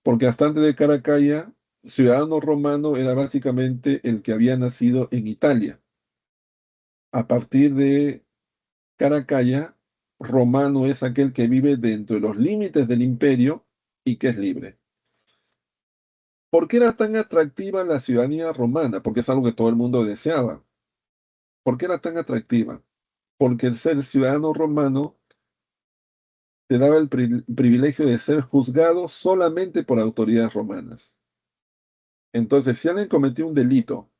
Speaker 1: Porque hasta antes de Caracalla, ciudadano romano era básicamente el que había nacido en Italia. A partir de Caracalla, romano es aquel que vive dentro de los límites del imperio y que es libre. ¿Por qué era tan atractiva la ciudadanía romana? Porque es algo que todo el mundo deseaba. ¿Por qué era tan atractiva? Porque el ser ciudadano romano te daba el privilegio de ser juzgado solamente por autoridades romanas. Entonces, si alguien cometió un delito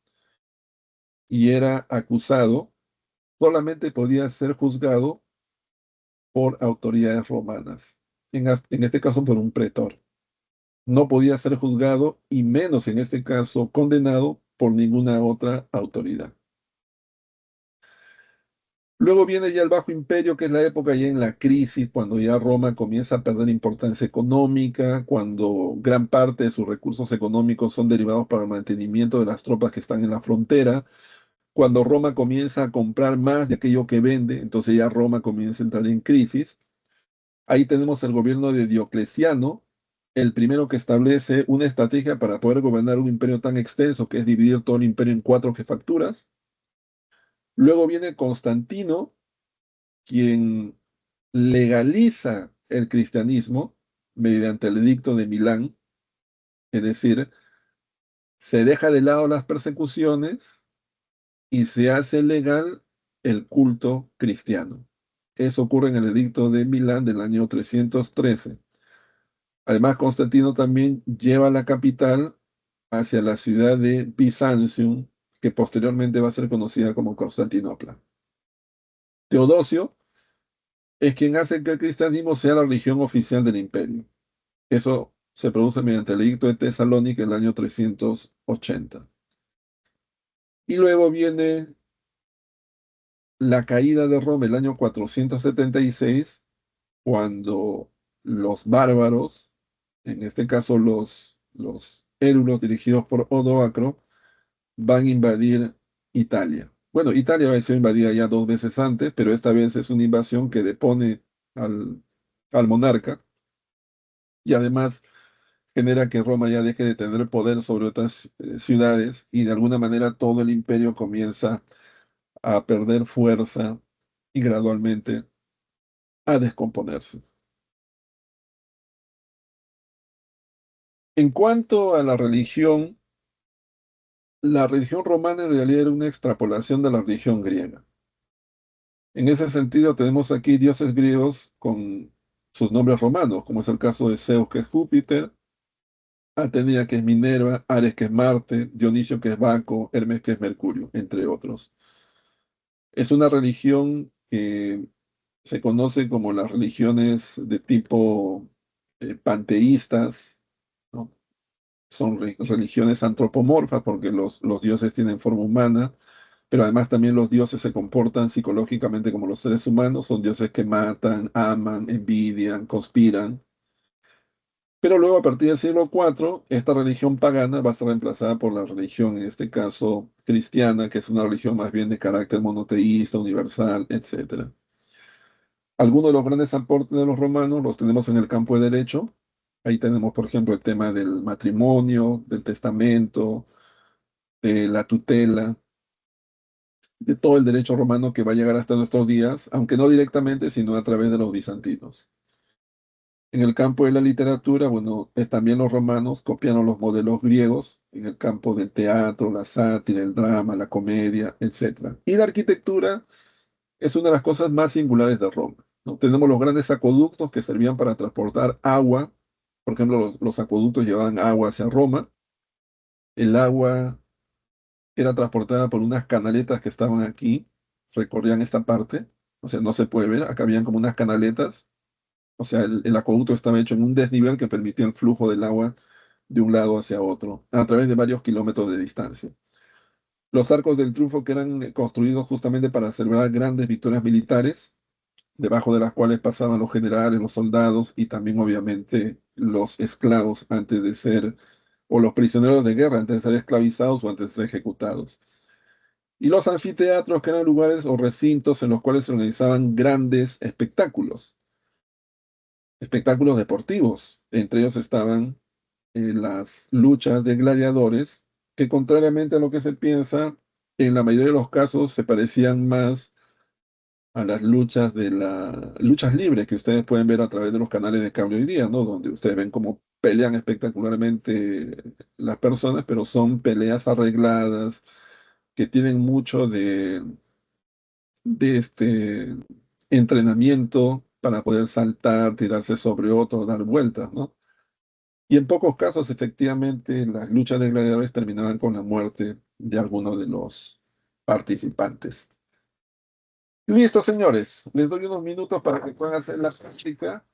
Speaker 1: y era acusado, solamente podía ser juzgado por autoridades romanas, en este caso por un pretor. No podía ser juzgado y menos en este caso condenado por ninguna otra autoridad. Luego viene ya el Bajo Imperio, que es la época ya en la crisis, cuando ya Roma comienza a perder importancia económica, cuando gran parte de sus recursos económicos son derivados para el mantenimiento de las tropas que están en la frontera, cuando Roma comienza a comprar más de aquello que vende, entonces ya Roma comienza a entrar en crisis. Ahí tenemos el gobierno de Diocleciano, el primero que establece una estrategia para poder gobernar un imperio tan extenso, que es dividir todo el imperio en cuatro jefaturas. Luego viene Constantino, quien legaliza el cristianismo mediante el edicto de Milán, es decir, se deja de lado las persecuciones y se hace legal el culto cristiano. Eso ocurre en el edicto de Milán del año 313. Además, Constantino también lleva la capital hacia la ciudad de Bizancio, que posteriormente va a ser conocida como Constantinopla. Teodosio es quien hace que el cristianismo sea la religión oficial del imperio. Eso se produce mediante el edicto de Tesalónica en el año 380. Y luego viene la caída de Roma el año 476, cuando los bárbaros, en este caso los érulos dirigidos por Odoacro, van a invadir Italia. Bueno, Italia había sido invadida ya dos veces antes, pero esta vez es una invasión que depone al, al monarca y además genera que Roma ya deje de tener poder sobre otras ciudades y de alguna manera todo el imperio comienza a perder fuerza y gradualmente a descomponerse. En cuanto a la religión romana en realidad era una extrapolación de la religión griega. En ese sentido, tenemos aquí dioses griegos con sus nombres romanos, como es el caso de Zeus, que es Júpiter, Atenea, que es Minerva, Ares, que es Marte, Dionisio, que es Baco, Hermes, que es Mercurio, entre otros. Es una religión que se conoce como las religiones de tipo panteístas, ¿no? Son religiones antropomorfas porque los dioses tienen forma humana, pero además también los dioses se comportan psicológicamente como los seres humanos, son dioses que matan, aman, envidian, conspiran. Pero luego, a partir del siglo IV, esta religión pagana va a ser reemplazada por la religión, en este caso cristiana, que es una religión más bien de carácter monoteísta, universal, etcétera. Algunos de los grandes aportes de los romanos los tenemos en el campo de derecho. Ahí tenemos, por ejemplo, el tema del matrimonio, del testamento, de la tutela, de todo el derecho romano que va a llegar hasta nuestros días, aunque no directamente, sino a través de los bizantinos. En el campo de la literatura, bueno, es también los romanos copiaron los modelos griegos en el campo del teatro, la sátira, el drama, la comedia, etc. Y la arquitectura es una de las cosas más singulares de Roma, ¿no? Tenemos los grandes acueductos que servían para transportar agua. Por ejemplo, los acueductos llevaban agua hacia Roma. El agua era transportada por unas canaletas que estaban aquí, recorrían esta parte. O sea, no se puede ver, acá habían como unas canaletas. O sea, el acueducto estaba hecho en un desnivel que permitía el flujo del agua de un lado hacia otro, a través de varios kilómetros de distancia. Los arcos del triunfo que eran construidos justamente para celebrar grandes victorias militares, debajo de las cuales pasaban los generales, los soldados y también obviamente los esclavos antes de ser, o los prisioneros de guerra antes de ser esclavizados o antes de ser ejecutados. Y los anfiteatros, que eran lugares o recintos en los cuales se organizaban grandes espectáculos deportivos. Entre ellos estaban las luchas de gladiadores, que contrariamente a lo que se piensa, en la mayoría de los casos se parecían más a las luchas libres que ustedes pueden ver a través de los canales de cable hoy día, ¿no? Donde ustedes ven cómo pelean espectacularmente las personas, pero son peleas arregladas que tienen mucho de este entrenamiento para poder saltar, tirarse sobre otro, dar vueltas, ¿no? Y en pocos casos, efectivamente, las luchas de gladiadores terminaban con la muerte de alguno de los participantes. Listo, señores. Les doy unos minutos para que puedan hacer la práctica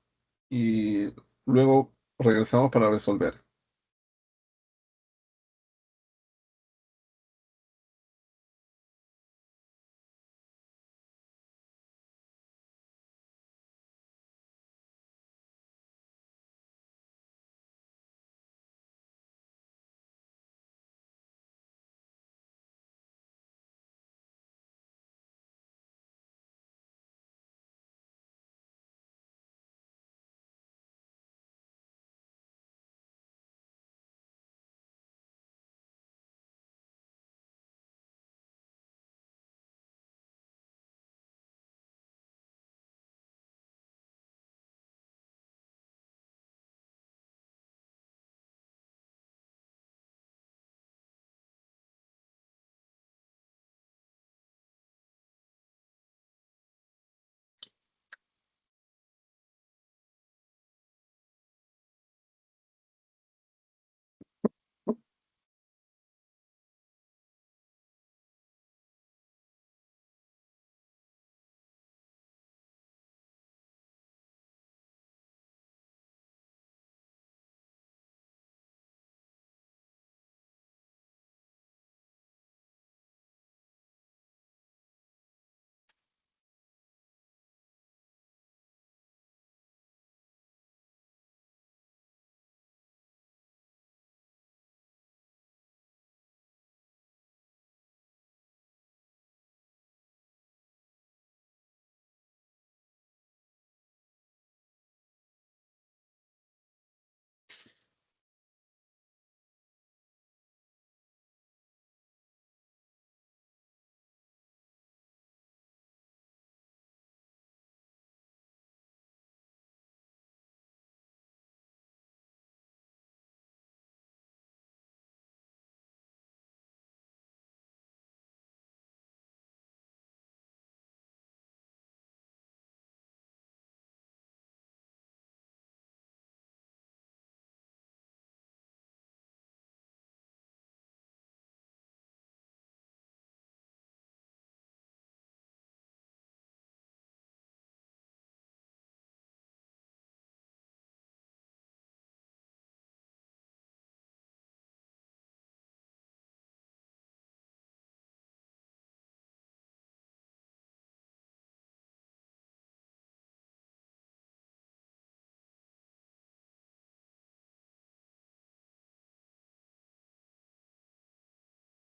Speaker 1: y luego regresamos para resolver.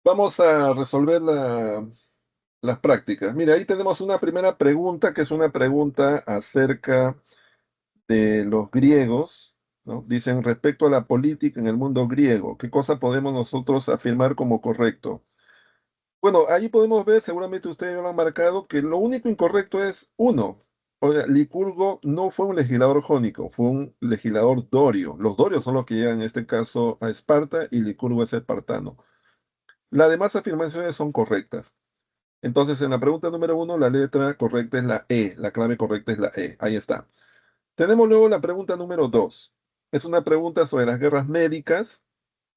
Speaker 1: Vamos a resolver las prácticas. Mira, ahí tenemos una primera pregunta, que es una pregunta acerca de los griegos, ¿no? Dicen respecto a la política en el mundo griego, ¿qué cosa podemos nosotros afirmar como correcto? Bueno, ahí podemos ver, seguramente ustedes ya lo han marcado, que lo único incorrecto es uno. O sea, Licurgo no fue un legislador jónico, fue un legislador dorio. Los dorios son los que llegan en este caso a Esparta y Licurgo es espartano. Las demás afirmaciones son correctas. Entonces, en la pregunta número uno, la letra correcta es la E, la clave correcta es la E. Ahí está. Tenemos luego la pregunta número dos. Es una pregunta sobre las guerras médicas.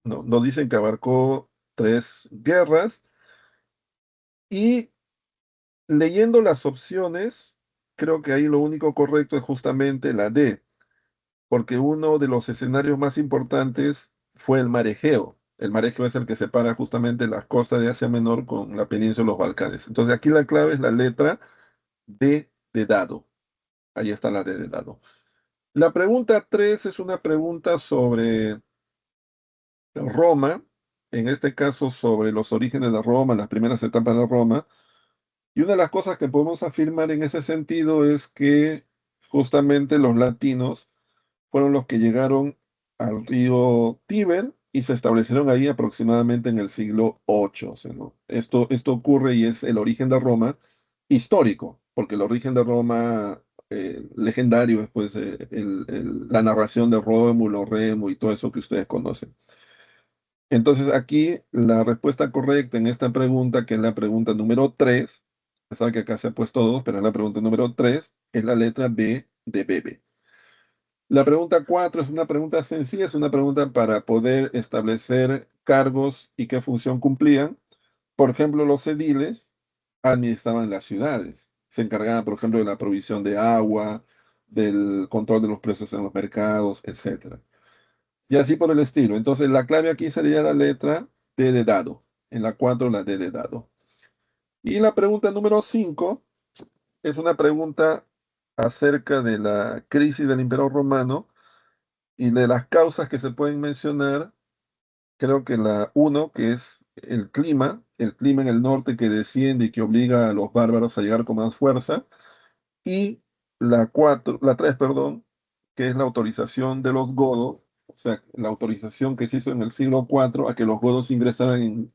Speaker 1: No, nos dicen que abarcó tres guerras y leyendo las opciones, creo que ahí lo único correcto es justamente la D, porque uno de los escenarios más importantes fue el mar Egeo. El mar Egeo es el que separa justamente las costas de Asia Menor con la península de los Balcanes. Entonces aquí la clave es la letra D de dado. Ahí está la D de dado. La pregunta 3 es una pregunta sobre Roma, en este caso sobre los orígenes de Roma, las primeras etapas de Roma. Y una de las cosas que podemos afirmar en ese sentido es que justamente los latinos fueron los que llegaron al río Tíber y se establecieron ahí aproximadamente en el siglo VIII. O sea, ¿no? Esto ocurre y es el origen de Roma histórico, porque el origen de Roma legendario es pues la narración de Rómulo, Remo y todo eso que ustedes conocen. Entonces aquí la respuesta correcta en esta pregunta, que es la pregunta número 3, sabe que acá se ha puesto 2, pero es la pregunta número 3, es la letra B de bebé. La pregunta 4 es una pregunta sencilla, es una pregunta para poder establecer cargos y qué función cumplían. Por ejemplo, los ediles administraban las ciudades, se encargaban, por ejemplo, de la provisión de agua, del control de los precios en los mercados, etcétera. Y así por el estilo. Entonces, la clave aquí sería la letra D de dado. En la 4 la D de dado. Y la pregunta número 5 es una pregunta acerca de la crisis del Imperio Romano y de las causas que se pueden mencionar. Creo que la uno, que es el clima en el norte que desciende y que obliga a los bárbaros a llegar con más fuerza. Y la 4, la 3, perdón, que es la autorización de los godos, o sea, la autorización que se hizo en el siglo IV a que los godos ingresaran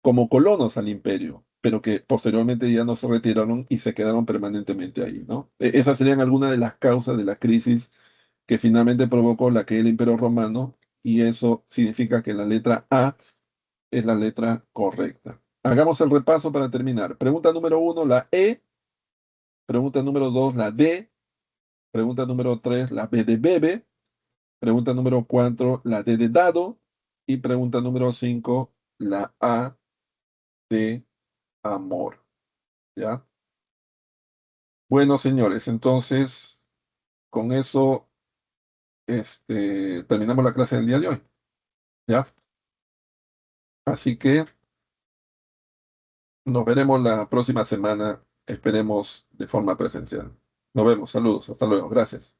Speaker 1: como colonos al imperio, pero que posteriormente ya no se retiraron y se quedaron permanentemente ahí, ¿no? Esas serían algunas de las causas de la crisis que finalmente provocó la caída del Imperio Romano, y eso significa que la letra A es la letra correcta. Hagamos el repaso para terminar. Pregunta número uno, la E. Pregunta número 2, la D. Pregunta número 3, la B de bebé. Pregunta número 4, la D de dado. Y pregunta número 5, la A de amor. ¿Ya? Bueno, señores, entonces con eso terminamos la clase del día de hoy. ¿Ya? Así que nos veremos la próxima semana, esperemos de forma presencial. Nos vemos, saludos, hasta luego, gracias.